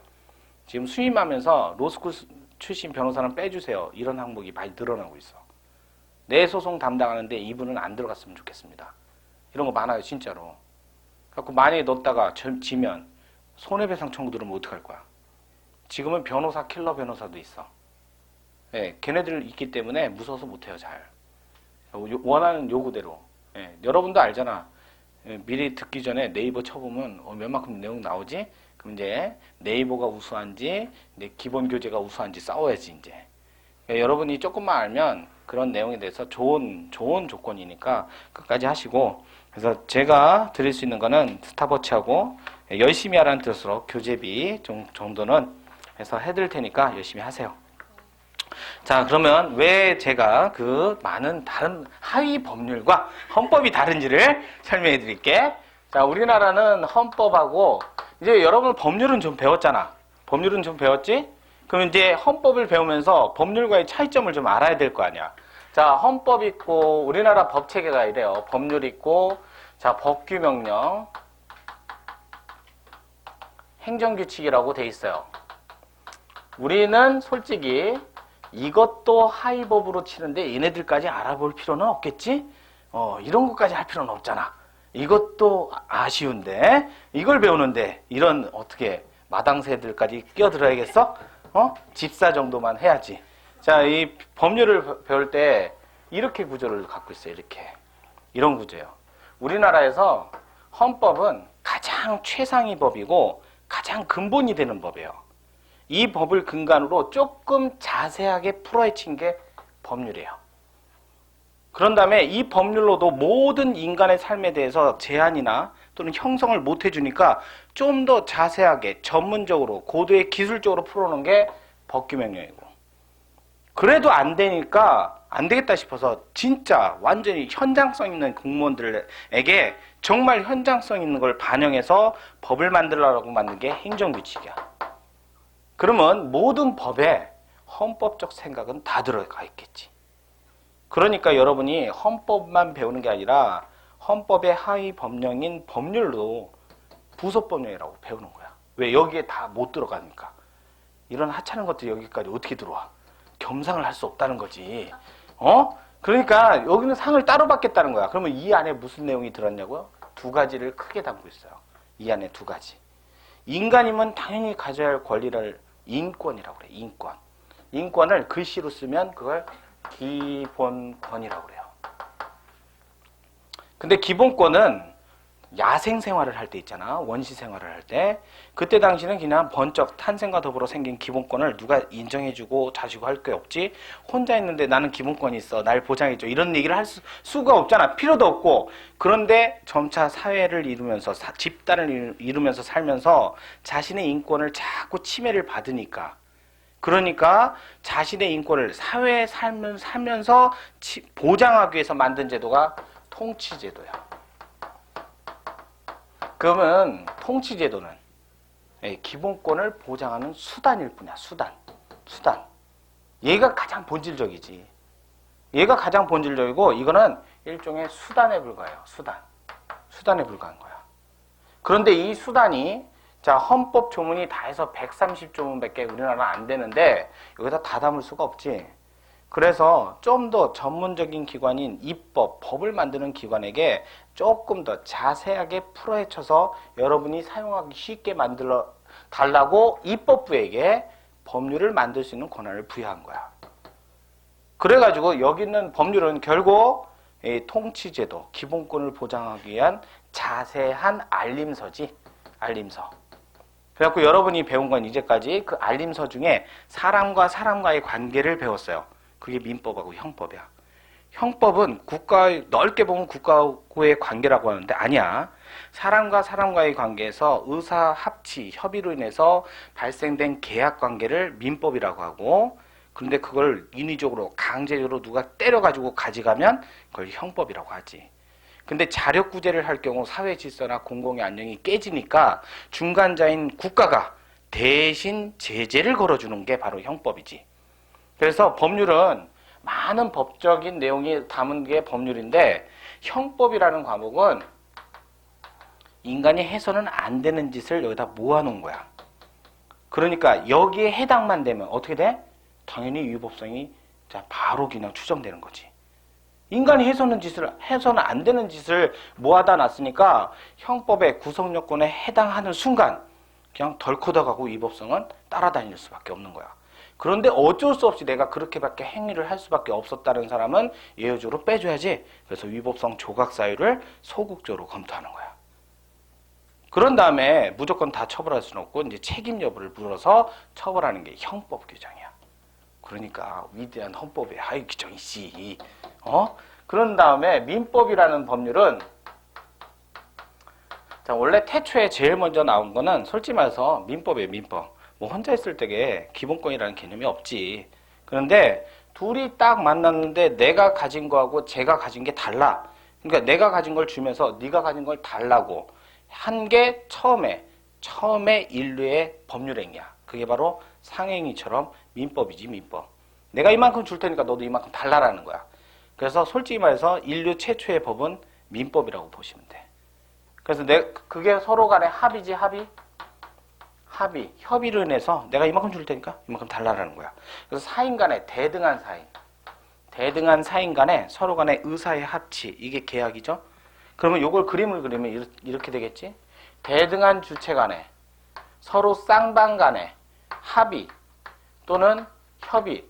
지금 수임하면서 로스쿨 출신 변호사는 빼주세요. 이런 항목이 많이 늘어나고 있어. 내 소송 담당하는데 이분은 안 들어갔으면 좋겠습니다. 이런 거 많아요, 진짜로. 그래서 만약에 넣었다가 지면 손해배상 청구 들으면 어떡할 거야? 지금은 변호사 킬러 변호사도 있어. 걔네들 있기 때문에 무서워서 못해요, 잘. 원하는 요구대로. 여러분도 알잖아. 미리 듣기 전에 네이버 쳐보면 웬만큼 내용 나오지? 그럼 이제 네이버가 우수한지 기본 교재가 우수한지 싸워야지 이제. 그러니까 여러분이 조금만 알면 그런 내용에 대해서 좋은 조건이니까 끝까지 하시고. 그래서 제가 드릴 수 있는 거는 스탑워치하고 열심히 하라는 뜻으로 교재비 정도는 그래서 해드릴 테니까 열심히 하세요. 자, 그러면 왜 제가 그 많은 다른 하위 법률과 헌법이 다른지를 설명해 드릴게. 자, 우리나라는 헌법하고 이제 여러분 법률은 좀 배웠잖아. 법률은 좀 배웠지? 그럼 이제 헌법을 배우면서 법률과의 차이점을 좀 알아야 될 거 아니야. 자, 헌법 있고 우리나라 법 체계가 이래요. 법률 있고 자, 법규명령, 행정규칙이라고 돼 있어요. 우리는 솔직히 이것도 하위법으로 치는데 얘네들까지 알아볼 필요는 없겠지? 이런 것까지 할 필요는 없잖아. 이것도 아쉬운데 이걸 배우는데 이런 어떻게 마당새들까지 끼어들어야겠어? 집사 정도만 해야지. 자, 이 법률을 배울 때 이렇게 구조를 갖고 있어요. 이렇게. 이런 구조예요. 우리나라에서 헌법은 가장 최상위 법이고 가장 근본이 되는 법이에요. 이 법을 근간으로 조금 자세하게 풀어헤친 게 법률이에요. 그런 다음에 이 법률로도 모든 인간의 삶에 대해서 제한이나 또는 형성을 못 해주니까 좀 더 자세하게 전문적으로 고도의 기술적으로 풀어놓은 게 법규명령이고, 그래도 안 되니까 안 되겠다 싶어서 진짜 완전히 현장성 있는 공무원들에게 정말 현장성 있는 걸 반영해서 법을 만들려고 만든 게 행정규칙이야. 그러면 모든 법에 헌법적 생각은 다 들어가 있겠지. 그러니까 여러분이 헌법만 배우는 게 아니라 헌법의 하위 법령인 법률도 부속법령이라고 배우는 거야. 왜? 여기에 다 못 들어가니까. 이런 하찮은 것들이 여기까지 어떻게 들어와? 겸상을 할 수 없다는 거지. 그러니까 여기는 상을 따로 받겠다는 거야. 그러면 이 안에 무슨 내용이 들었냐고요? 두 가지를 크게 담고 있어요. 이 안에 두 가지. 인간이면 당연히 가져야 할 권리를 인권이라고 그래. 인권. 인권을 글씨로 쓰면 그걸 기본권이라고 그래요. 근데 기본권은 야생 생활을 할 때 있잖아. 원시 생활을 할 때. 그때 당시는 그냥 번쩍 탄생과 더불어 생긴 기본권을 누가 인정해주고 자시고 할 게 없지. 혼자 있는데 나는 기본권이 있어. 날 보장해줘. 이런 얘기를 할 수가 없잖아. 필요도 없고. 그런데 점차 사회를 이루면서 집단을 이루면서 살면서 자신의 인권을 자꾸 침해를 받으니까, 그러니까 자신의 인권을 사회에 살면서 보장하기 위해서 만든 제도가 통치제도야. 그러면 통치제도는 기본권을 보장하는 수단일 뿐이야. 수단. 얘가 가장 본질적이지. 얘가 가장 본질적이고 이거는 일종의 수단에 불과해요. 수단에 불과한 거야. 그런데 이 수단이 자, 헌법 조문이 다 해서 130조문밖에 우리나라는 안 되는데 여기다 다 담을 수가 없지. 그래서 좀 더 전문적인 기관인 입법, 법을 만드는 기관에게 조금 더 자세하게 풀어헤쳐서 여러분이 사용하기 쉽게 만들어 달라고 입법부에게 법률을 만들 수 있는 권한을 부여한 거야. 그래가지고 여기 있는 법률은 결국 이 통치제도, 기본권을 보장하기 위한 자세한 알림서지. 알림서. 그래갖고 여러분이 배운 건 이제까지 그 알림서 중에 사람과 사람과의 관계를 배웠어요. 그게 민법하고 형법이야. 형법은 넓게 보면 국가하고의 관계라고 하는데 아니야. 사람과 사람과의 관계에서 의사 합치, 협의로 인해서 발생된 계약 관계를 민법이라고 하고, 그런데 그걸 인위적으로 강제적으로 누가 때려가지고 가져가면 그걸 형법이라고 하지. 근데 자력구제를 할 경우 사회 질서나 공공의 안녕이 깨지니까 중간자인 국가가 대신 제재를 걸어주는 게 바로 형법이지. 그래서 법률은 많은 법적인 내용이 담은 게 법률인데, 형법이라는 과목은 인간이 해서는 안 되는 짓을 여기다 모아놓은 거야. 그러니까 여기에 해당만 되면 어떻게 돼? 당연히 위법성이 바로 그냥 추정되는 거지. 인간이 해서는 안 되는 짓을 모아다 놨으니까 형법의 구성요건에 해당하는 순간 그냥 덜커덕하고 위법성은 따라다닐 수밖에 없는 거야. 그런데 어쩔 수 없이 내가 그렇게밖에 행위를 할 수밖에 없었다는 사람은 예외적으로 빼줘야지. 그래서 위법성 조각 사유를 소극적으로 검토하는 거야. 그런 다음에 무조건 다 처벌할 수는 없고 이제 책임 여부를 물어서 처벌하는 게 형법 규정이야. 그러니까 위대한 헌법의 하위 규정이지. 그런 다음에 민법이라는 법률은 자, 원래 태초에 제일 먼저 나온 거는 솔직히 말해서 민법이에요. 민법. 뭐 혼자 있을 때에 기본권이라는 개념이 없지. 그런데 둘이 딱 만났는데 내가 가진 거하고 제가 가진 게 달라. 그러니까 내가 가진 걸 주면서 네가 가진 걸 달라고 한 게 처음에 인류의 법률행위야. 그게 바로 상행위처럼 민법이지, 민법. 내가 이만큼 줄 테니까 너도 이만큼 달라라는 거야. 그래서 솔직히 말해서 인류 최초의 법은 민법이라고 보시면 돼. 그래서 그게 서로 간의 합의지, 협의로 인해서 내가 이만큼 줄 테니까 이만큼 달라라는 거야. 그래서 사인 간의 대등한 사인 간에 서로 간의 의사의 합치, 이게 계약이죠. 그러면 이걸 그림을 그리면 이렇게 되겠지. 대등한 주체 간에 서로 쌍방 간에 합의 또는 협의,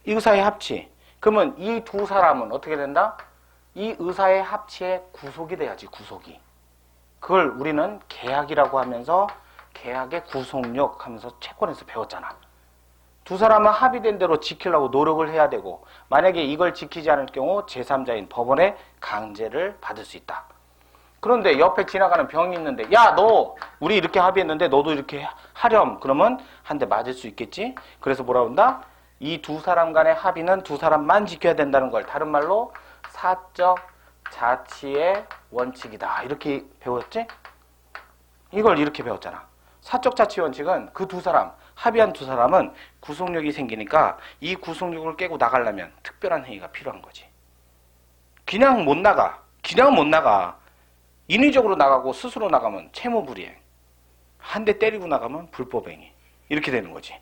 이 의사의 합치. 그러면 이 두 사람은 어떻게 된다? 이 의사의 합치에 구속이 돼야지, 구속이. 그걸 우리는 계약이라고 하면서 계약의 구속력 하면서 채권에서 배웠잖아. 두 사람은 합의된 대로 지키려고 노력을 해야 되고, 만약에 이걸 지키지 않을 경우 제3자인 법원의 강제를 받을 수 있다. 그런데 옆에 지나가는 병이 있는데, 야, 너 우리 이렇게 합의했는데 너도 이렇게 하렴. 그러면 한 대 맞을 수 있겠지. 그래서 뭐라 한다? 이 두 사람 간의 합의는 두 사람만 지켜야 된다는 걸 다른 말로 사적 자치의 원칙이다. 이렇게 배웠지? 이걸 이렇게 배웠잖아. 사적 자치 원칙은 그 두 사람, 합의한 두 사람은 구속력이 생기니까 이 구속력을 깨고 나가려면 특별한 행위가 필요한 거지. 그냥 못 나가. 인위적으로 나가고 스스로 나가면 채무불이행. 한 대 때리고 나가면 불법행위. 이렇게 되는 거지.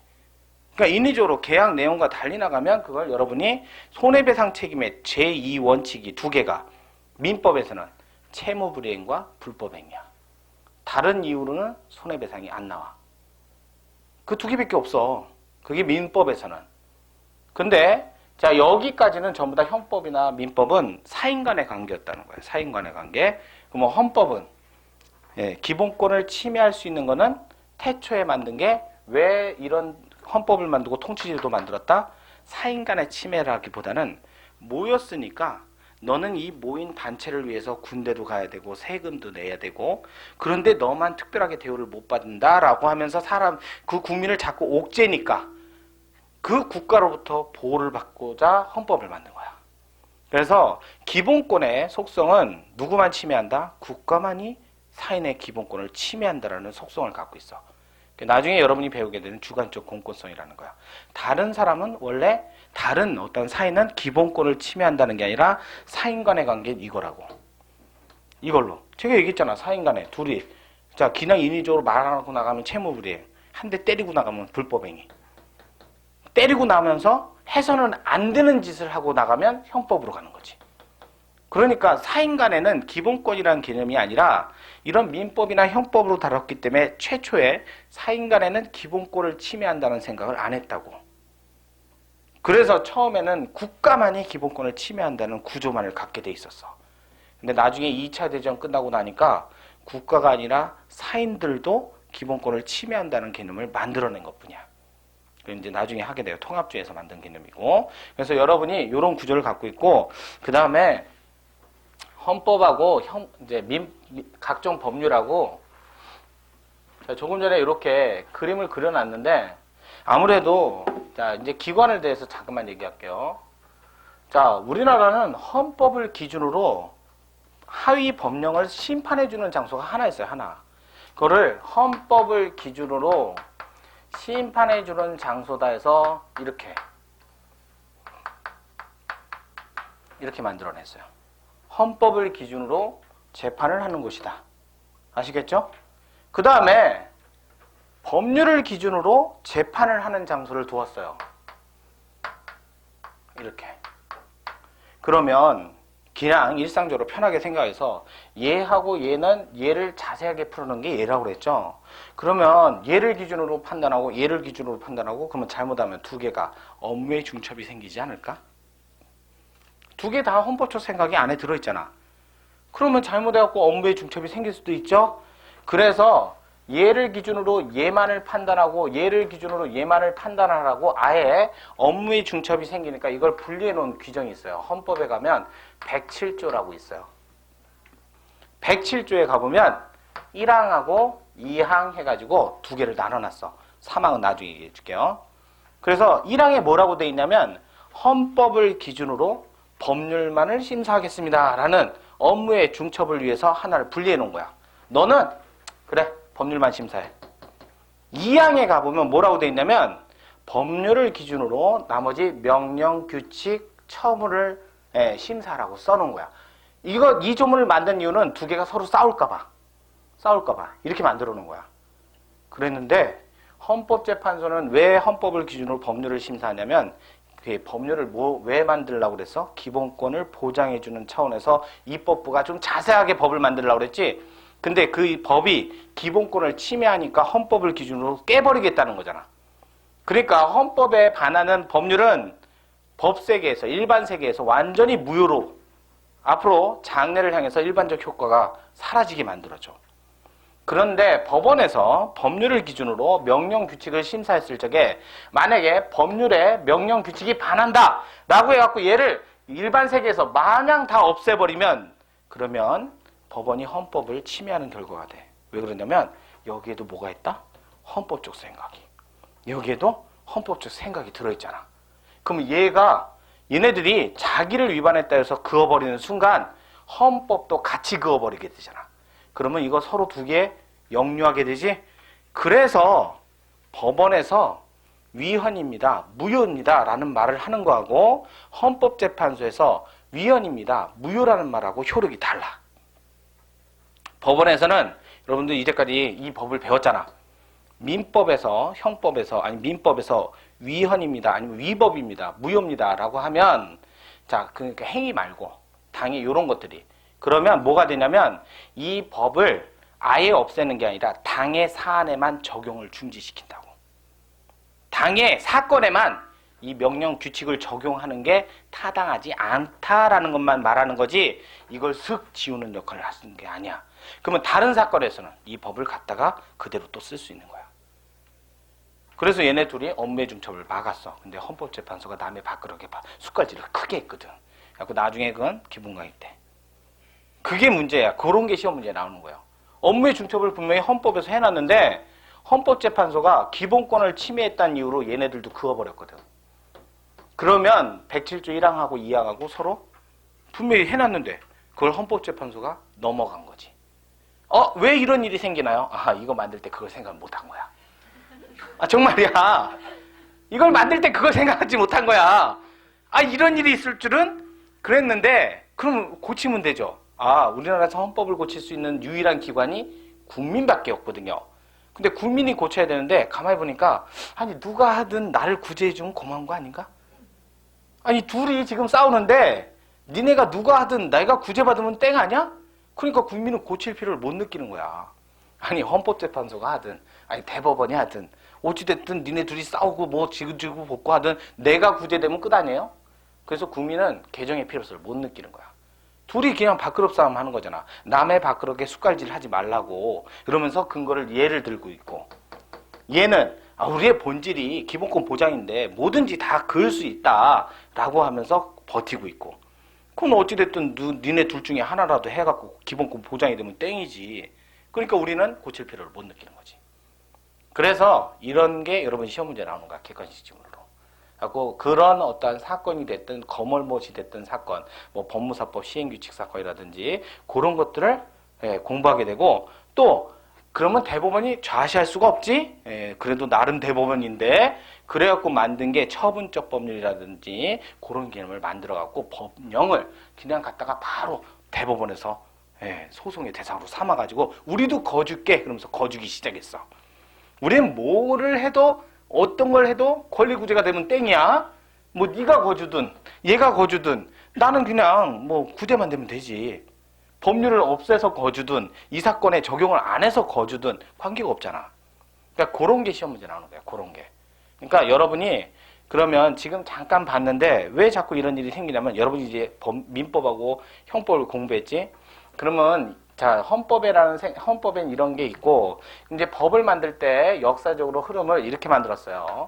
그러니까 인위적으로 계약 내용과 달리 나가면 그걸 여러분이 손해배상 책임의 제2원칙이 두 개가 민법에서는 채무불이행과 불법행위야. 다른 이유로는 손해배상이 안 나와. 그 두 개밖에 없어. 그게 민법에서는. 근데 자, 여기까지는 전부 다 형법이나 민법은 사인 간의 관계였다는 거예요. 사인 간의 관계. 그럼 헌법은 기본권을 침해할 수 있는 거는 태초에 만든 게 왜 이런 헌법을 만들고 통치제도 만들었다? 사인 간의 침해라기보다는 모였으니까 너는 이 모인 단체를 위해서 군대도 가야 되고 세금도 내야 되고 그런데 너만 특별하게 대우를 못 받는다라고 하면서 그 국민을 자꾸 옥죄니까 그 국가로부터 보호를 받고자 헌법을 만든 거야. 그래서 기본권의 속성은 누구만 침해한다? 국가만이 사인의 기본권을 침해한다라는 속성을 갖고 있어. 나중에 여러분이 배우게 되는 주관적 공권성이라는 거야. 다른 사람은 원래 다른 어떤 사인은 기본권을 침해한다는 게 아니라 사인 간의 관계는 이거라고. 이걸로. 제가 얘기했잖아. 사인 간에 둘이. 자, 그냥 인위적으로 말 안 하고 나가면 채무불이행. 한 대 때리고 나가면 불법행위. 때리고 나면서 해서는 안 되는 짓을 하고 나가면 형법으로 가는 거지. 그러니까 사인 간에는 기본권이라는 개념이 아니라 이런 민법이나 형법으로 다뤘기 때문에 최초에 사인 간에는 기본권을 침해한다는 생각을 안 했다고. 그래서 처음에는 국가만이 기본권을 침해한다는 구조만을 갖게 돼 있었어. 근데 나중에 2차 대전 끝나고 나니까 국가가 아니라 사인들도 기본권을 침해한다는 개념을 만들어낸 것뿐이야. 이제 나중에 하게 돼요. 통합주의에서 만든 개념이고. 그래서 여러분이 이런 구조를 갖고 있고, 그 다음에 헌법하고 이제 각종 법률하고, 자, 조금 전에 이렇게 그림을 그려놨는데, 아무래도, 자, 이제 기관에 대해서 잠깐만 얘기할게요. 자, 우리나라는 헌법을 기준으로 하위 법령을 심판해주는 장소가 하나 있어요, 하나. 그거를 헌법을 기준으로 심판해주는 장소다 해서 이렇게 만들어냈어요. 헌법을 기준으로 재판을 하는 곳이다. 아시겠죠? 그 다음에 법률을 기준으로 재판을 하는 장소를 두었어요. 이렇게. 그러면 그냥 일상적으로 편하게 생각해서 얘하고 얘는 얘를 자세하게 푸는 게 얘라고 그랬죠. 그러면 얘를 기준으로 판단하고 얘를 기준으로 판단하고 그러면 잘못하면 두 개가 업무의 중첩이 생기지 않을까? 두 개 다 헌법적 생각이 안에 들어있잖아. 그러면 잘못해갖고 업무의 중첩이 생길 수도 있죠. 그래서 얘를 기준으로 얘만을 판단하고 얘를 기준으로 얘만을 판단하라고 아예 업무의 중첩이 생기니까 이걸 분리해 놓은 규정이 있어요. 헌법에 가면 107조라고 있어요. 107조에 가보면 1항하고 2항 해가지고 두 개를 나눠놨어. 3항은 나중에 얘기해 줄게요. 그래서 1항에 뭐라고 돼 있냐면 헌법을 기준으로 법률만을 심사하겠습니다 라는 업무의 중첩을 위해서 하나를 분리해 놓은 거야. 너는 그래 법률만 심사해. 2항에 가보면 뭐라고 돼 있냐면 법률을 기준으로 나머지 명령, 규칙, 처분을 심사하라고 써놓은 거야. 이 조문을 만든 이유는 두 개가 서로 싸울까봐 이렇게 만들어 놓은 거야. 그랬는데 헌법재판소는 왜 헌법을 기준으로 법률을 심사하냐면 그 법률을 왜 만들려고 그랬어? 기본권을 보장해주는 차원에서 입법부가 좀 자세하게 법을 만들려고 그랬지. 근데 그 법이 기본권을 침해하니까 헌법을 기준으로 깨버리겠다는 거잖아. 그러니까 헌법에 반하는 법률은 법세계에서 일반 세계에서 완전히 무효로 앞으로 장래를 향해서 일반적 효과가 사라지게 만들어줘. 그런데 법원에서 법률을 기준으로 명령 규칙을 심사했을 적에 만약에 법률에 명령 규칙이 반한다 라고 해갖고 얘를 일반 세계에서 마냥 다 없애버리면 그러면 법원이 헌법을 침해하는 결과가 돼. 왜 그러냐면 여기에도 뭐가 있다? 헌법적 생각이. 여기에도 헌법적 생각이 들어있잖아. 그러면 얘네들이 자기를 위반했다 해서 그어버리는 순간 헌법도 같이 그어버리게 되잖아. 그러면 이거 서로 두 개 역류하게 되지. 그래서 법원에서 위헌입니다, 무효입니다 라는 말을 하는 거하고 헌법재판소에서 위헌입니다, 무효라는 말하고 효력이 달라. 법원에서는 여러분들 이제까지 이 법을 배웠잖아. 민법에서 형법에서 아니 민법에서 위헌입니다 아니면 위법입니다 무효입니다 라고 하면 자 그러니까 행위 말고 당해 이런 것들이 그러면 뭐가 되냐면 이 법을 아예 없애는 게 아니라 당해 사안에만 적용을 중지시킨다고. 당해 사건에만 이 명령 규칙을 적용하는 게 타당하지 않다라는 것만 말하는 거지 이걸 슥 지우는 역할을 하는 게 아니야. 그러면 다른 사건에서는 이 법을 갖다가 그대로 또 쓸 수 있는 거야. 그래서 얘네 둘이 업무의 중첩을 막았어. 근데 헌법재판소가 남의 밥그릇에 숟갈질을 크게 했거든. 그래서 나중에 그건 기본강의 때. 그게 문제야. 그런 게 시험 문제에 나오는 거예요. 업무의 중첩을 분명히 헌법에서 해놨는데 헌법재판소가 기본권을 침해했다는 이유로 얘네들도 그어버렸거든. 그러면 107조 1항하고 2항하고 서로 분명히 해놨는데 그걸 헌법재판소가 넘어간 거지. 왜 이런 일이 생기나요? 이거 만들 때 그걸 생각 못한 거야. 정말이야. 이걸 만들 때 그걸 생각하지 못한 거야. 이런 일이 있을 줄은 그랬는데 그럼 고치면 되죠. 우리나라에서 헌법을 고칠 수 있는 유일한 기관이 국민밖에 없거든요. 근데 국민이 고쳐야 되는데 가만히 보니까 누가 하든 나를 구제해주면 고마운 거 아닌가? 둘이 지금 싸우는데 니네가 누가 하든 내가 구제받으면 땡 아니야? 그러니까 국민은 고칠 필요를 못 느끼는 거야. 헌법재판소가 하든 대법원이 하든 어찌됐든 니네 둘이 싸우고 뭐 지그지그 볶고 하든 내가 구제되면 끝 아니에요? 그래서 국민은 개정의 필요성을 못 느끼는 거야. 둘이 그냥 밥그릇 싸움 하는 거잖아. 남의 밥그릇에 숟갈질 하지 말라고 이러면서 근거를 얘를 들고 있고 얘는 우리의 본질이 기본권 보장인데 뭐든지 다 그을 수 있다라고 하면서 버티고 있고 그건 어찌됐든 니네 둘 중에 하나라도 해갖고 기본권 보장이 되면 땡이지. 그러니까 우리는 고칠 필요를 못 느끼는 거지. 그래서 이런 게 여러분 시험 문제 나오는 거야. 객관식 지문으로. 하고 그런 어떠한 사건이 됐든 거물못이 됐든 사건, 뭐 법무사법 시행규칙 사건이라든지 그런 것들을 공부하게 되고 또 그러면 대법원이 좌시할 수가 없지. 그래도 나름 대법원인데 그래갖고 만든 게 처분적 법률이라든지 그런 개념을 만들어갖고 법령을 그냥 갖다가 바로 대법원에서 소송의 대상으로 삼아가지고 우리도 거줄게 그러면서 거주기 시작했어. 우리는 뭐를 해도 어떤 걸 해도 권리구제가 되면 땡이야. 뭐 네가 거주든 얘가 거주든 나는 그냥 뭐 구제만 되면 되지. 법률을 없애서 거주든 이 사건에 적용을 안 해서 거주든 관계가 없잖아. 그러니까 그런 게 시험 문제 나오는 거야. 그런 게. 그러니까 여러분이 그러면 지금 잠깐 봤는데 왜 자꾸 이런 일이 생기냐면 여러분이 이제 민법하고 형법을 공부했지. 그러면 자 헌법엔 이런 게 있고 이제 법을 만들 때 역사적으로 흐름을 이렇게 만들었어요.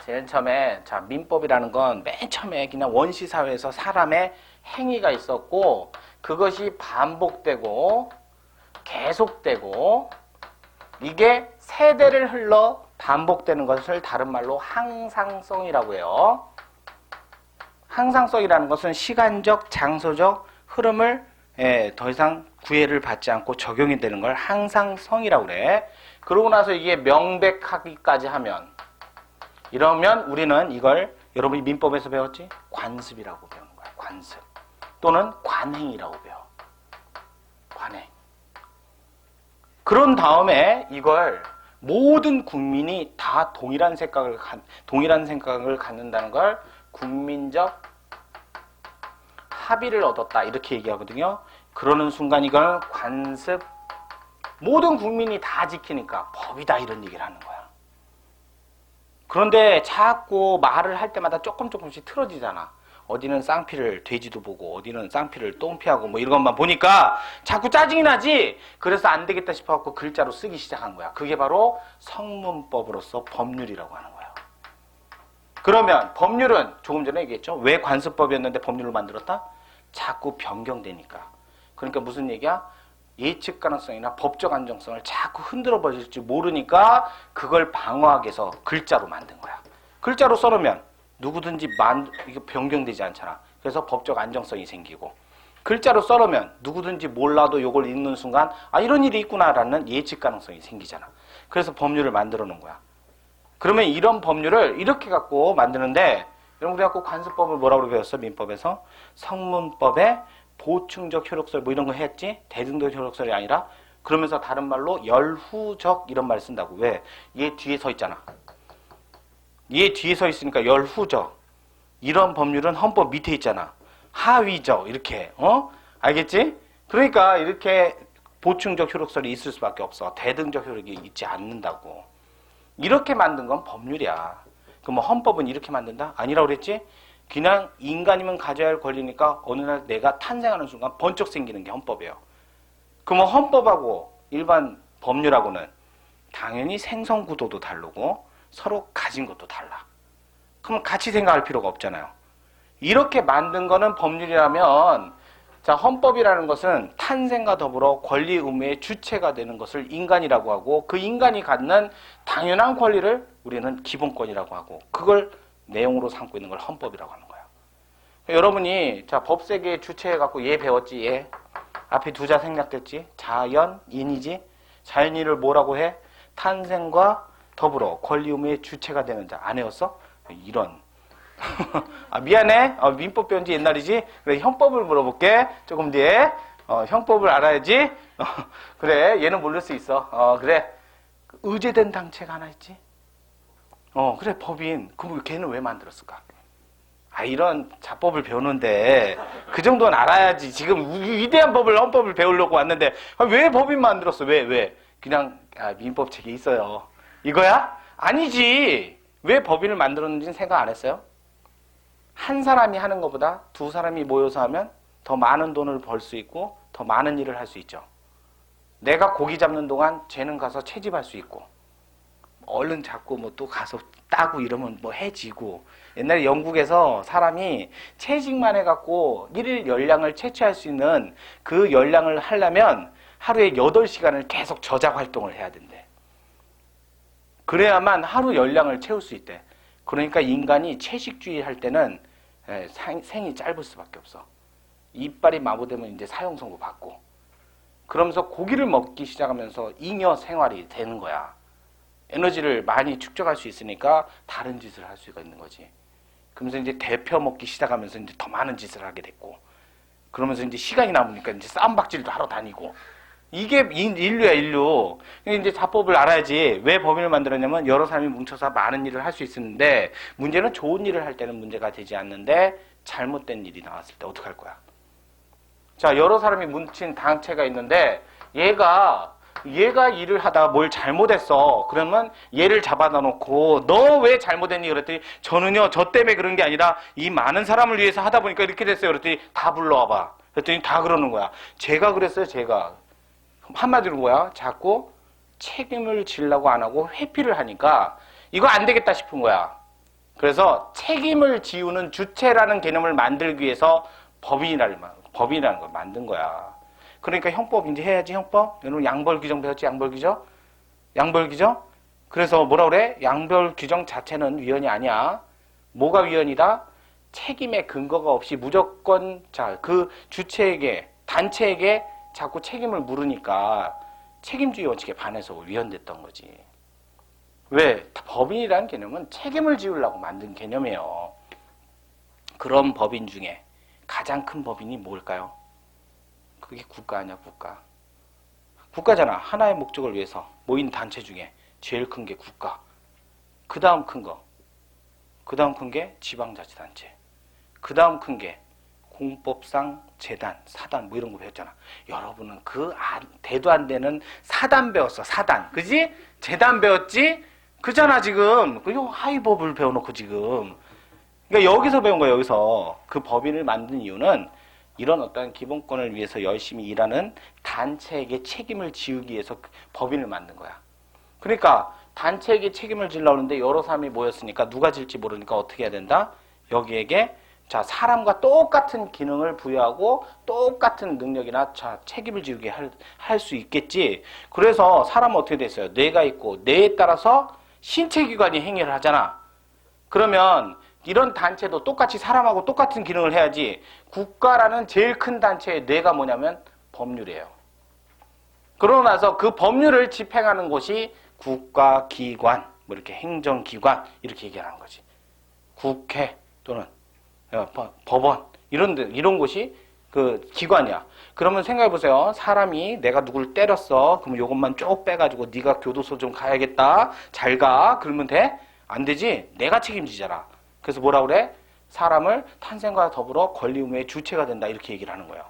제일 처음에 자 민법이라는 건 맨 처음에 그냥 원시 사회에서 사람의 행위가 있었고 그것이 반복되고 계속되고 이게 세대를 흘러 반복되는 것을 다른 말로 항상성이라고 해요. 항상성이라는 것은 시간적, 장소적 흐름을 더 이상 구애를 받지 않고 적용이 되는 걸 항상성이라고 그래. 그러고 나서 이게 명백하기까지 하면, 이러면 우리는 이걸 여러분이 민법에서 배웠지? 관습이라고 배우는 거야. 관습. 또는 관행이라고 배워. 관행. 그런 다음에 이걸 모든 국민이 다 동일한 생각을 갖는다는 걸 국민적 합의를 얻었다 이렇게 얘기하거든요. 그러는 순간 이걸 관습, 모든 국민이 다 지키니까 법이다 이런 얘기를 하는 거야. 그런데 자꾸 말을 할 때마다 조금씩 틀어지잖아. 어디는 쌍피를 돼지도 보고 어디는 쌍피를 똥피하고 뭐 이런 것만 보니까 자꾸 짜증이 나지. 그래서 안 되겠다 싶어갖고 글자로 쓰기 시작한 거야. 그게 바로 성문법으로서 법률이라고 하는 거야. 그러면 법률은 조금 전에 얘기했죠. 왜 관습법이었는데 법률을 만들었다? 자꾸 변경되니까. 그러니까 무슨 얘기야? 예측 가능성이나 법적 안정성을 자꾸 흔들어 버릴지 모르니까 그걸 방어하기 위해서 글자로 만든 거야. 글자로 써놓으면 누구든지 이게 변경되지 않잖아. 그래서 법적 안정성이 생기고, 글자로 써놓으면 누구든지 몰라도 이걸 읽는 순간 아 이런 일이 있구나라는 예측 가능성이 생기잖아. 그래서 법률을 만들어 놓은 거야. 그러면 이런 법률을 이렇게 갖고 만드는데, 여러분 우리가 꼭 관습법을 뭐라고 배웠어? 민법에서 성문법의 보충적 효력설 뭐 이런 거 했지? 대등적 효력설이 아니라, 그러면서 다른 말로 열후적 이런 말을 쓴다고. 왜? 얘 뒤에 서 있잖아. 얘 뒤에 서 있으니까 열후적. 이런 법률은 헌법 밑에 있잖아. 하위적 이렇게. 알겠지? 그러니까 이렇게 보충적 효력설이 있을 수밖에 없어. 대등적 효력이 있지 않는다고. 이렇게 만든 건 법률이야. 그럼 뭐 헌법은 이렇게 만든다? 아니라고 그랬지? 그냥 인간이면 가져야 할 권리니까 어느 날 내가 탄생하는 순간 번쩍 생기는 게 헌법이에요. 그럼 헌법하고 일반 법률하고는 당연히 생성 구도도 다르고 서로 가진 것도 달라. 그럼 같이 생각할 필요가 없잖아요. 이렇게 만든 거는 법률이라면, 자, 헌법이라는 것은 탄생과 더불어 권리 의무의 주체가 되는 것을 인간이라고 하고, 그 인간이 갖는 당연한 권리를 우리는 기본권이라고 하고, 그걸 내용으로 삼고 있는 걸 헌법이라고 하는 거야. 여러분이 자 법세계의 주체해 갖고 얘 배웠지. 얘 앞에 두 자 생략됐지. 자연인이지. 자연인을 뭐라고 해? 탄생과 더불어 권리 의무의 주체가 되는 자. 안 외웠어? 이런. 아 미안해. 민법 배운 지 옛날이지. 그래 형법을 물어볼게. 조금 뒤에. 형법을 알아야지. 그래 얘는 모를 수 있어. 그래 의제된 당체가 하나 있지. 그래 법인. 그럼 걔는 왜 만들었을까? 이런 자법을 배우는데 그 정도는 알아야지. 지금 위대한 헌법을 배우려고 왔는데 왜 법인 만들었어? 왜? 그냥 민법 책에 있어요. 이거야? 아니지. 왜 법인을 만들었는지는 생각 안 했어요? 한 사람이 하는 것보다 두 사람이 모여서 하면 더 많은 돈을 벌 수 있고 더 많은 일을 할 수 있죠. 내가 고기 잡는 동안 쟤는 가서 채집할 수 있고, 얼른 잡고 뭐 또 가서 따고 이러면 뭐 해지고. 옛날에 영국에서 사람이 채식만 해갖고 일일 열량을 채취할 수 있는 그 열량을 하려면 하루에 8시간을 계속 저작 활동을 해야 된대. 그래야만 하루 열량을 채울 수 있대. 그러니까 인간이 채식주의 할 때는 생이 짧을 수밖에 없어. 이빨이 마모되면 이제 사형 선고 받고. 그러면서 고기를 먹기 시작하면서 잉여 생활이 되는 거야. 에너지를 많이 축적할 수 있으니까 다른 짓을 할 수가 있는 거지. 그러면서 이제 대표 먹기 시작하면서 이제 더 많은 짓을 하게 됐고, 그러면서 이제 시간이 남으니까 이제 쌈박질도 하러 다니고. 이게 인류야, 인류. 이제 자법을 알아야지. 왜 법인을 만들었냐면 여러 사람이 뭉쳐서 많은 일을 할 수 있었는데, 문제는 좋은 일을 할 때는 문제가 되지 않는데 잘못된 일이 나왔을 때 어떡할 거야? 자, 여러 사람이 뭉친 당체가 있는데 얘가 일을 하다가 뭘 잘못했어. 그러면 얘를 잡아다 놓고 너 왜 잘못했니? 그랬더니 저는요 저 때문에 그런 게 아니라 이 많은 사람을 위해서 하다 보니까 이렇게 됐어요. 그랬더니 다 불러와봐. 그랬더니 다 그러는 거야. 제가 그랬어요. 제가. 한마디로 뭐야? 자꾸 책임을 지려고 안 하고 회피를 하니까 이거 안 되겠다 싶은 거야. 그래서 책임을 지우는 주체라는 개념을 만들기 위해서 법인이라는 걸 만든 거야. 그러니까 형법 이제 해야지, 형법. 여러분 양벌 규정 배웠지, 양벌 규정? 양벌 규정? 그래서 뭐라 그래? 양벌 규정 자체는 위헌이 아니야. 뭐가 위헌이다? 책임의 근거가 없이 무조건 그 주체에게, 단체에게 자꾸 책임을 물으니까 책임주의 원칙에 반해서 위헌됐던 거지. 왜? 법인이라는 개념은 책임을 지우려고 만든 개념이에요. 그런 법인 중에 가장 큰 법인이 뭘까요? 그게 국가 아니야, 국가. 국가잖아. 하나의 목적을 위해서 모인 단체 중에 제일 큰 게 국가. 그 다음 큰 거. 그 다음 큰 게 지방자치단체. 그 다음 큰 게 공법상 재단, 사단 뭐 이런 거 배웠잖아. 여러분은 대도 안 되는 사단 배웠어. 사단. 그지? 재단 배웠지? 그잖아 지금. 그 하위법을 배워놓고 지금. 그러니까 여기서 배운 거야. 여기서. 그 법인을 만든 이유는 이런 어떤 기본권을 위해서 열심히 일하는 단체에게 책임을 지우기 위해서 법인을 만든 거야. 그러니까 단체에게 책임을 지려고 하는데 여러 사람이 모였으니까 누가 질지 모르니까 어떻게 해야 된다? 여기에게 사람과 똑같은 기능을 부여하고 똑같은 능력이나 책임을 지우게 할 수 있겠지. 그래서 사람은 어떻게 됐어요? 뇌가 있고 뇌에 따라서 신체기관이 행위를 하잖아. 그러면 이런 단체도 똑같이 사람하고 똑같은 기능을 해야지. 국가라는 제일 큰 단체의 뇌가 뭐냐면 법률이에요. 그러고 나서 그 법률을 집행하는 곳이 국가기관, 뭐 이렇게 행정기관 이렇게 얘기하는 거지. 국회 또는 법원 이런 곳이 그 기관이야. 그러면 생각해 보세요. 사람이 내가 누굴 때렸어. 그러면 요것만 쭉 빼가지고 네가 교도소 좀 가야겠다. 잘 가. 그러면 돼? 안 되지. 내가 책임지잖아. 그래서 뭐라 그래? 사람을 탄생과 더불어 권리 의무의 주체가 된다. 이렇게 얘기를 하는 거예요.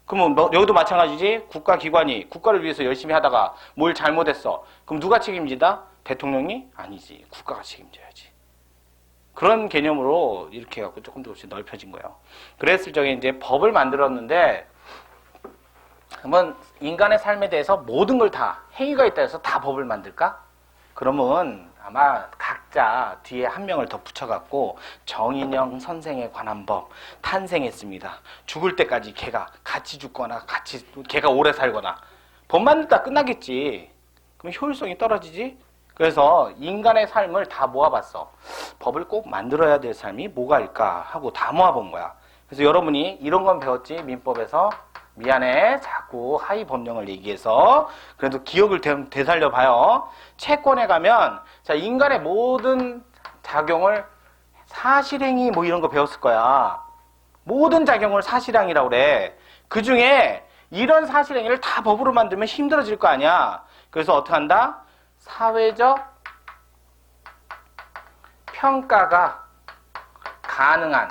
그러면 여기도 마찬가지지. 국가기관이 국가를 위해서 열심히 하다가 뭘 잘못했어. 그럼 누가 책임지다? 대통령이? 아니지. 국가가 책임져야지. 그런 개념으로 이렇게 해갖고 조금씩 넓혀진 거예요. 그랬을 적에 이제 법을 만들었는데, 그러면 인간의 삶에 대해서 모든 걸 다, 행위가 있다 해서 다 법을 만들까? 그러면 아마 각자 뒤에 한 명을 더 붙여갖고 정인영 선생에 관한 법 탄생했습니다. 죽을 때까지 걔가 같이 죽거나 걔가 오래 살거나 법 만들다 끝나겠지. 그럼 효율성이 떨어지지? 그래서 인간의 삶을 다 모아봤어. 법을 꼭 만들어야 될 삶이 뭐가 있을까 하고 다 모아본 거야. 그래서 여러분이 이런 건 배웠지? 민법에서. 미안해. 자꾸 하위 법령을 얘기해서. 그래도 기억을 되살려봐요. 채권에 가면 인간의 모든 작용을 사실행위 뭐 이런 거 배웠을 거야. 모든 작용을 사실행위라고 그래. 그 중에 이런 사실행위를 다 법으로 만들면 힘들어질 거 아니야. 그래서 어떻게 한다? 사회적 평가가 가능한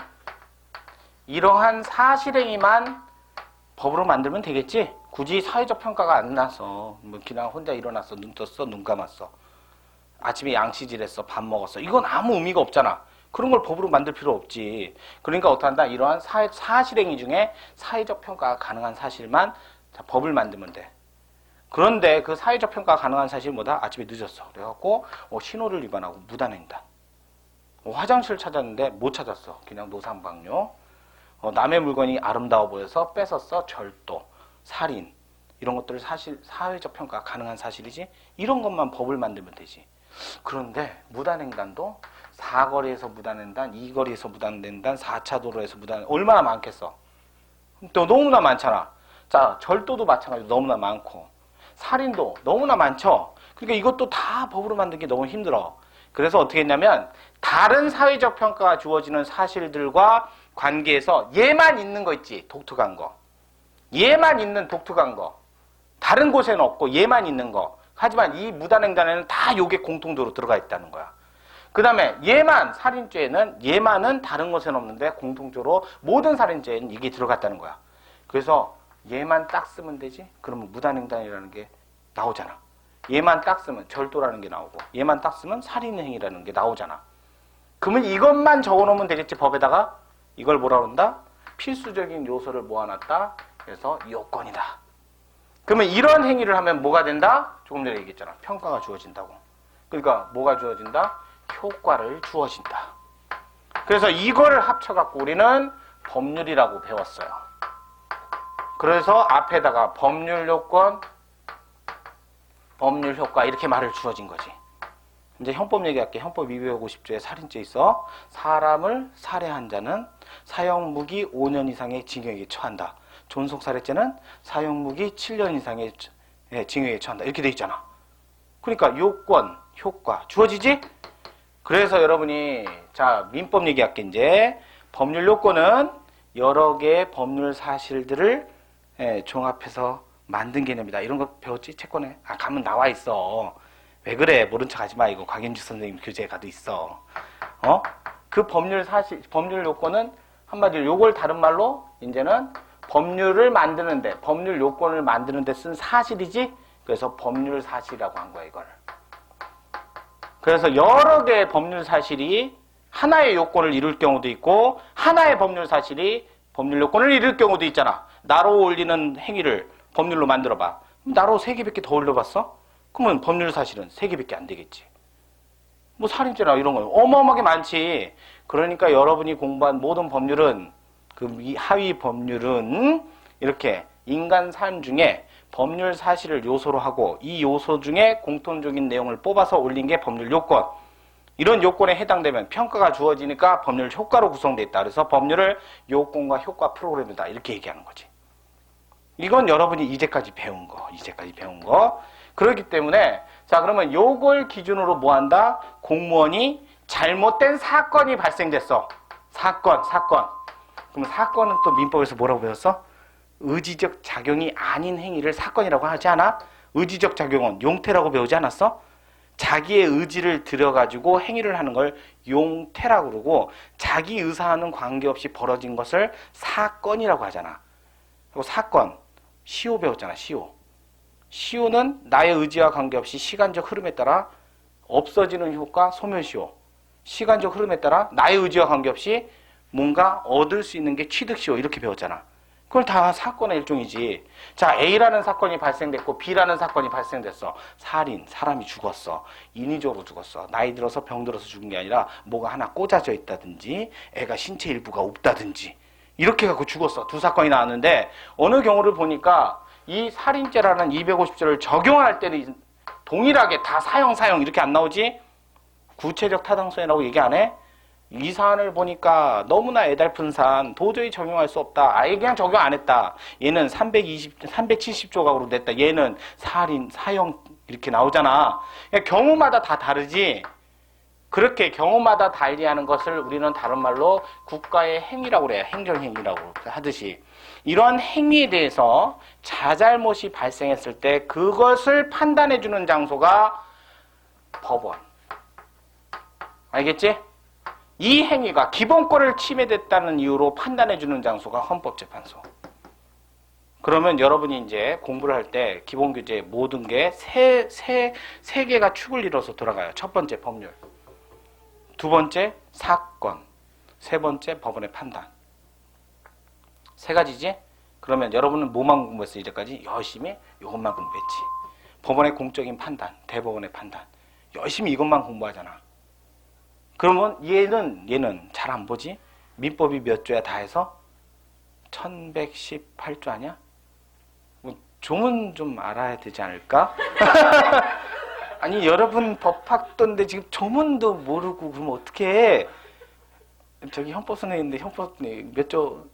이러한 사실행위만 법으로 만들면 되겠지? 굳이 사회적 평가가 안 나서 뭐 그냥 혼자 일어났어, 눈 떴어, 눈 감았어, 아침에 양치질했어, 밥 먹었어, 이건 아무 의미가 없잖아. 그런 걸 법으로 만들 필요 없지. 그러니까 어떻게 한다? 이러한 사실행위 중에 사회적 평가가 가능한 사실만 법을 만들면 돼. 그런데 그 사회적 평가가 가능한 사실이 뭐다? 아침에 늦었어. 그래갖고 신호를 위반하고 무단횡단. 화장실 찾았는데 못 찾았어. 그냥 노상방뇨. 남의 물건이 아름다워 보여서 뺏었어. 절도, 살인. 이런 것들을 사회적 평가가 가능한 사실이지. 이런 것만 법을 만들면 되지. 그런데 무단횡단도 사거리에서 무단횡단, 이거리에서 무단횡단, 4차 도로에서 무단횡단 얼마나 많겠어. 또 너무나 많잖아. 자, 절도도 마찬가지로 너무나 많고 살인도 너무나 많죠. 그러니까 이것도 다 법으로 만든 게 너무 힘들어. 그래서 어떻게 했냐면 다른 사회적 평가가 주어지는 사실들과 관계에서 얘만 있는 거 있지. 독특한 거. 얘만 있는 독특한 거. 다른 곳에는 없고 얘만 있는 거. 하지만 이 무단횡단에는 다 요게 공통적으로 들어가 있다는 거야. 그 다음에 살인죄에는 얘만은 다른 곳에는 없는데 공통적으로 모든 살인죄에는 이게 들어갔다는 거야. 그래서 얘만 딱 쓰면 되지? 그러면 무단횡단이라는 게 나오잖아. 얘만 딱 쓰면 절도라는 게 나오고 얘만 딱 쓰면 살인행위라는 게 나오잖아. 그러면 이것만 적어놓으면 되겠지, 법에다가? 이걸 뭐라 그런다? 필수적인 요소를 모아놨다. 그래서 요건이다. 그러면 이런 행위를 하면 뭐가 된다? 조금 전에 얘기했잖아. 평가가 주어진다고. 그러니까 뭐가 주어진다? 효과를 주어진다. 그래서 이거를 합쳐갖고 우리는 법률이라고 배웠어요. 그래서 앞에다가 법률 요건, 법률 효과 이렇게 말을 주어진 거지. 이제 형법 얘기할게. 형법 250조에 살인죄 있어. 사람을 살해한 자는 사형무기 5년 이상의 징역에 처한다. 존속살해죄는 사형무기 7년 이상의 징역에 처한다. 이렇게 돼 있잖아. 그러니까 요건, 효과 주어지지? 그래서 여러분이 자 민법 얘기할게. 이제 법률 요건은 여러 개의 법률 사실들을 종합해서 만든 개념이다. 이런 거 배웠지? 채권에? 가면 나와 있어. 왜 그래? 모른 척 하지 마. 이거 곽인주 선생님 교재에 가도 있어. 그 법률 사실, 법률 요건은 한마디로 요걸 다른 말로 이제는 법률을 만드는데, 법률 요건을 만드는데 쓴 사실이지? 그래서 법률 사실이라고 한 거야, 이걸. 그래서 여러 개의 법률 사실이 하나의 요건을 이룰 경우도 있고, 하나의 법률 사실이 법률 요건을 이룰 경우도 있잖아. 나로 올리는 행위를 법률로 만들어봐. 나로 3개밖에 더 올려봤어? 그러면 법률 사실은 3개밖에 안 되겠지. 뭐 살인죄나 이런 거 어마어마하게 많지. 그러니까 여러분이 공부한 모든 법률은, 그 하위 법률은 이렇게 인간 삶 중에 법률 사실을 요소로 하고 이 요소 중에 공통적인 내용을 뽑아서 올린 게 법률 요건. 이런 요건에 해당되면 평가가 주어지니까 법률 효과로 구성되어 있다. 그래서 법률을 요건과 효과 프로그램이다. 이렇게 얘기하는 거지. 이건 여러분이 이제까지 배운 거. 그렇기 때문에 자 그러면 요걸 기준으로 뭐 한다? 공무원이 잘못된 사건이 발생됐어. 사건. 그럼 사건은 또 민법에서 뭐라고 배웠어? 의지적 작용이 아닌 행위를 사건이라고 하지 않아? 의지적 작용은 용태라고 배우지 않았어? 자기의 의지를 들여가지고 행위를 하는 걸 용태라고 그러고 자기 의사와는 관계없이 벌어진 것을 사건이라고 하잖아. 그리고 사건, 시효 배웠잖아. 시효는 나의 의지와 관계없이 시간적 흐름에 따라 없어지는 효과, 소멸시효. 시간적 흐름에 따라 나의 의지와 관계없이 뭔가 얻을 수 있는 게 취득시효 이렇게 배웠잖아. 그걸 다 사건의 일종이지. 자, A라는 사건이 발생됐고 B라는 사건이 발생됐어. 살인, 사람이 죽었어. 인위적으로 죽었어. 나이 들어서 병 들어서 죽은 게 아니라 뭐가 하나 꽂아져 있다든지 애가 신체 일부가 없다든지 이렇게 갖고 죽었어. 2 사건이 나왔는데 어느 경우를 보니까 이 살인죄라는 250조를 적용할 때는 동일하게 다 사형 이렇게 안 나오지? 구체적 타당성이라고 얘기 안 해? 이 사안을 보니까 너무나 애달픈 사안, 도저히 적용할 수 없다. 아예 그냥 적용 안 했다. 얘는 370조각으로 냈다. 얘는 살인, 사형 이렇게 나오잖아. 그러니까 경우마다 다 다르지. 그렇게 경우마다 달리하는 것을 우리는 다른 말로 국가의 행위라고 그래요. 행정행위라고 하듯이. 이러한 행위에 대해서 자잘못이 발생했을 때 그것을 판단해주는 장소가 법원. 알겠지? 이 행위가 기본권을 침해됐다는 이유로 판단해주는 장소가 헌법재판소. 그러면 여러분이 이제 공부를 할 때 기본규제 모든 게 세 개가 축을 이뤄서 돌아가요. 첫 번째 법률, 두 번째 사건, 세 번째 법원의 판단. 3가지지? 그러면 여러분은 뭐만 공부했어 이제까지? 열심히 이것만 공부했지. 법원의 공적인 판단, 대법원의 판단. 열심히 이것만 공부하잖아. 그러면 얘는 잘 안 보지? 민법이 몇 조야 다 해서? 1118조 아니야? 뭐 조문 좀 알아야 되지 않을까? 아니 여러분 법학도인데 지금 조문도 모르고 그러면 어떡해? 저기 헌법 선생님인데 헌법 몇 조?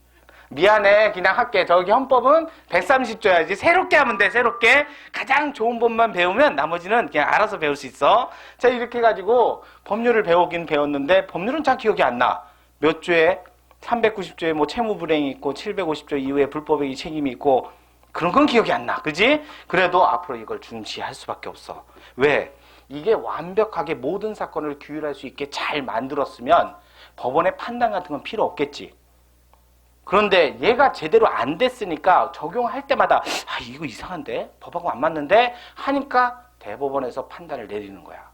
미안해 그냥 할게. 저기 헌법은 130조야지. 새롭게 하면 돼. 새롭게 가장 좋은 법만 배우면 나머지는 그냥 알아서 배울 수 있어. 자 이렇게 해가지고 법률을 배우긴 배웠는데 법률은 잘 기억이 안 나. 몇 조에 390조에 뭐 채무불이행이 있고 750조 이후에 불법행위 책임이 있고 그런 건 기억이 안 나. 그지? 그래도 앞으로 이걸 중시할 수밖에 없어. 왜? 이게 완벽하게 모든 사건을 규율할 수 있게 잘 만들었으면 법원의 판단 같은 건 필요 없겠지. 그런데 얘가 제대로 안 됐으니까 적용할 때마다 이거 이상한데? 법하고 안 맞는데? 하니까 대법원에서 판단을 내리는 거야.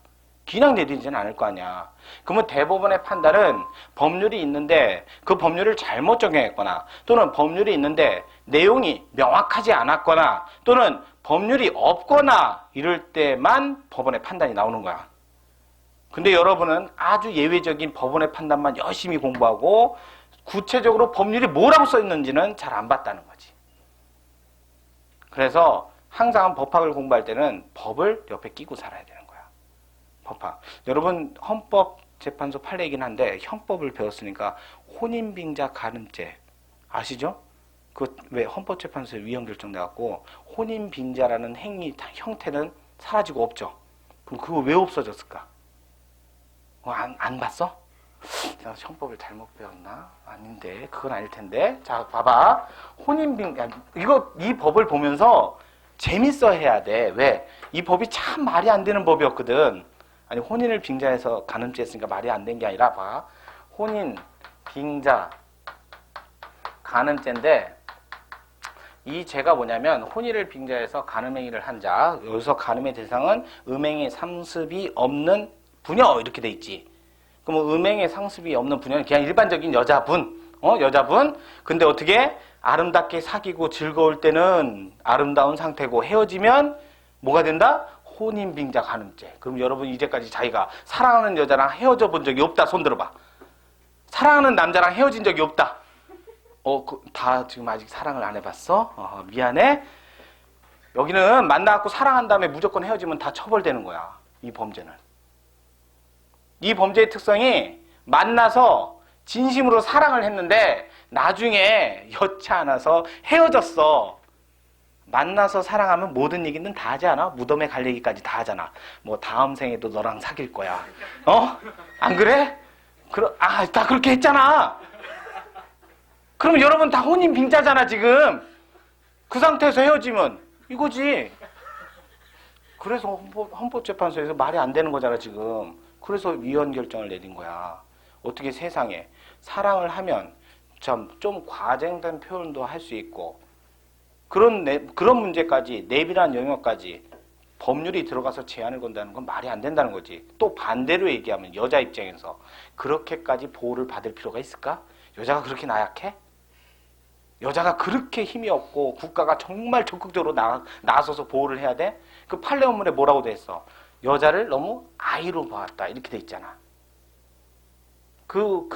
그냥 내리지는 않을 거 아니야. 그러면 대법원의 판단은 법률이 있는데 그 법률을 잘못 적용했거나 또는 법률이 있는데 내용이 명확하지 않았거나 또는 법률이 없거나 이럴 때만 법원의 판단이 나오는 거야. 근데 여러분은 아주 예외적인 법원의 판단만 열심히 공부하고 구체적으로 법률이 뭐라고 써 있는지는 잘 안 봤다는 거지. 그래서 항상 법학을 공부할 때는 법을 옆에 끼고 살아야 되는 거야. 법학. 여러분 헌법재판소 판례이긴 한데 형법을 배웠으니까 혼인빙자 간음죄 아시죠? 그 왜 헌법재판소에 위헌 결정 나갖고 혼인빙자라는 행위 형태는 사라지고 없죠. 그럼 그거 왜 없어졌을까? 안 봤어? 제가 형법을 잘못 배웠나? 아닌데 그건 아닐 텐데. 자 봐봐. 이 법을 보면서 재밌어 해야 돼. 왜? 이 법이 참 말이 안 되는 법이었거든. 아니 혼인을 빙자해서 간음죄 했으니까 말이 안 된 게 아니라 봐. 혼인 빙자 간음죄인데 이 죄가 뭐냐면 혼인을 빙자해서 간음행위를 한 자. 여기서 간음의 대상은 음행의 상습이 없는 부녀 이렇게 돼 있지. 그럼 음행의 상습이 없는 부녀는 그냥 일반적인 여자분. 여자분. 근데 어떻게 아름답게 사귀고 즐거울 때는 아름다운 상태고 헤어지면 뭐가 된다? 혼인빙자 간음죄. 그럼 여러분 이제까지 자기가 사랑하는 여자랑 헤어져 본 적이 없다. 손 들어봐. 사랑하는 남자랑 헤어진 적이 없다. 다 지금 아직 사랑을 안 해봤어? 미안해. 여기는 만나갖고 사랑한 다음에 무조건 헤어지면 다 처벌되는 거야. 이 범죄는. 이 범죄의 특성이 만나서 진심으로 사랑을 했는데 나중에 여치 않아서 헤어졌어. 만나서 사랑하면 모든 얘기는 다 하지 않아? 무덤에 갈 얘기까지 다 하잖아. 뭐 다음 생에도 너랑 사귈 거야. 안 그래? 다 그렇게 했잖아. 그럼 여러분 다 혼인 빙자잖아 지금. 그 상태에서 헤어지면 이거지. 그래서 헌법재판소에서 말이 안 되는 거잖아 지금. 그래서 위헌 결정을 내린 거야. 어떻게 세상에 사랑을 하면 좀 과장된 표현도 할 수 있고 그런 문제까지 내밀한 영역까지 법률이 들어가서 제한을 건다는 건 말이 안 된다는 거지. 또 반대로 얘기하면 여자 입장에서 그렇게까지 보호를 받을 필요가 있을까? 여자가 그렇게 나약해? 여자가 그렇게 힘이 없고 국가가 정말 적극적으로 나서서 보호를 해야 돼? 그 판례문에 뭐라고 돼 있어? 여자를 너무 아이로 보았다 이렇게 돼 있잖아. 그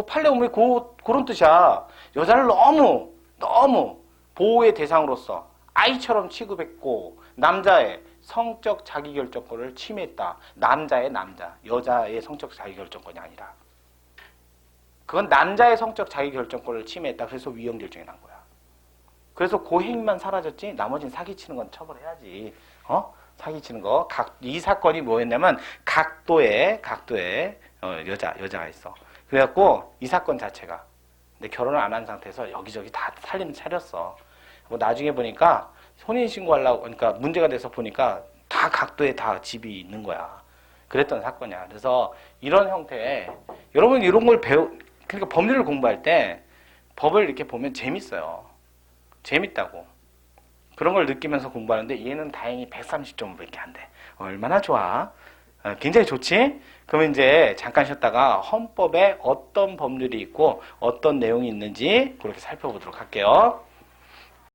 판례문이 그런 뜻이야. 여자를 너무 보호의 대상으로서 아이처럼 취급했고 남자의 성적 자기결정권을 침해했다. 남자의 여자의 성적 자기결정권이 아니라. 그건 남자의 성적 자기결정권을 침해했다. 그래서 위헌 결정이 난 거야. 그래서 그 행위만 사라졌지 나머지는 사기치는 건 처벌해야지. 사기치는 거. 이 사건이 뭐였냐면 각도에 여자가 있어. 그래갖고 이 사건 자체가 근데 결혼을 안 한 상태에서 여기저기 다 살림 차렸어. 뭐 나중에 보니까 혼인신고하려고 그러니까 문제가 돼서 보니까 다 각도에 다 집이 있는 거야. 그랬던 사건이야. 그래서 이런 형태의 여러분 이런 걸 그러니까 법률을 공부할 때 법을 이렇게 보면 재밌어요. 재밌다고. 그런 걸 느끼면서 공부하는데 얘는 다행히 130점밖에 안 돼. 얼마나 좋아. 굉장히 좋지? 그러면 이제 잠깐 쉬었다가 헌법에 어떤 법률이 있고 어떤 내용이 있는지 그렇게 살펴보도록 할게요.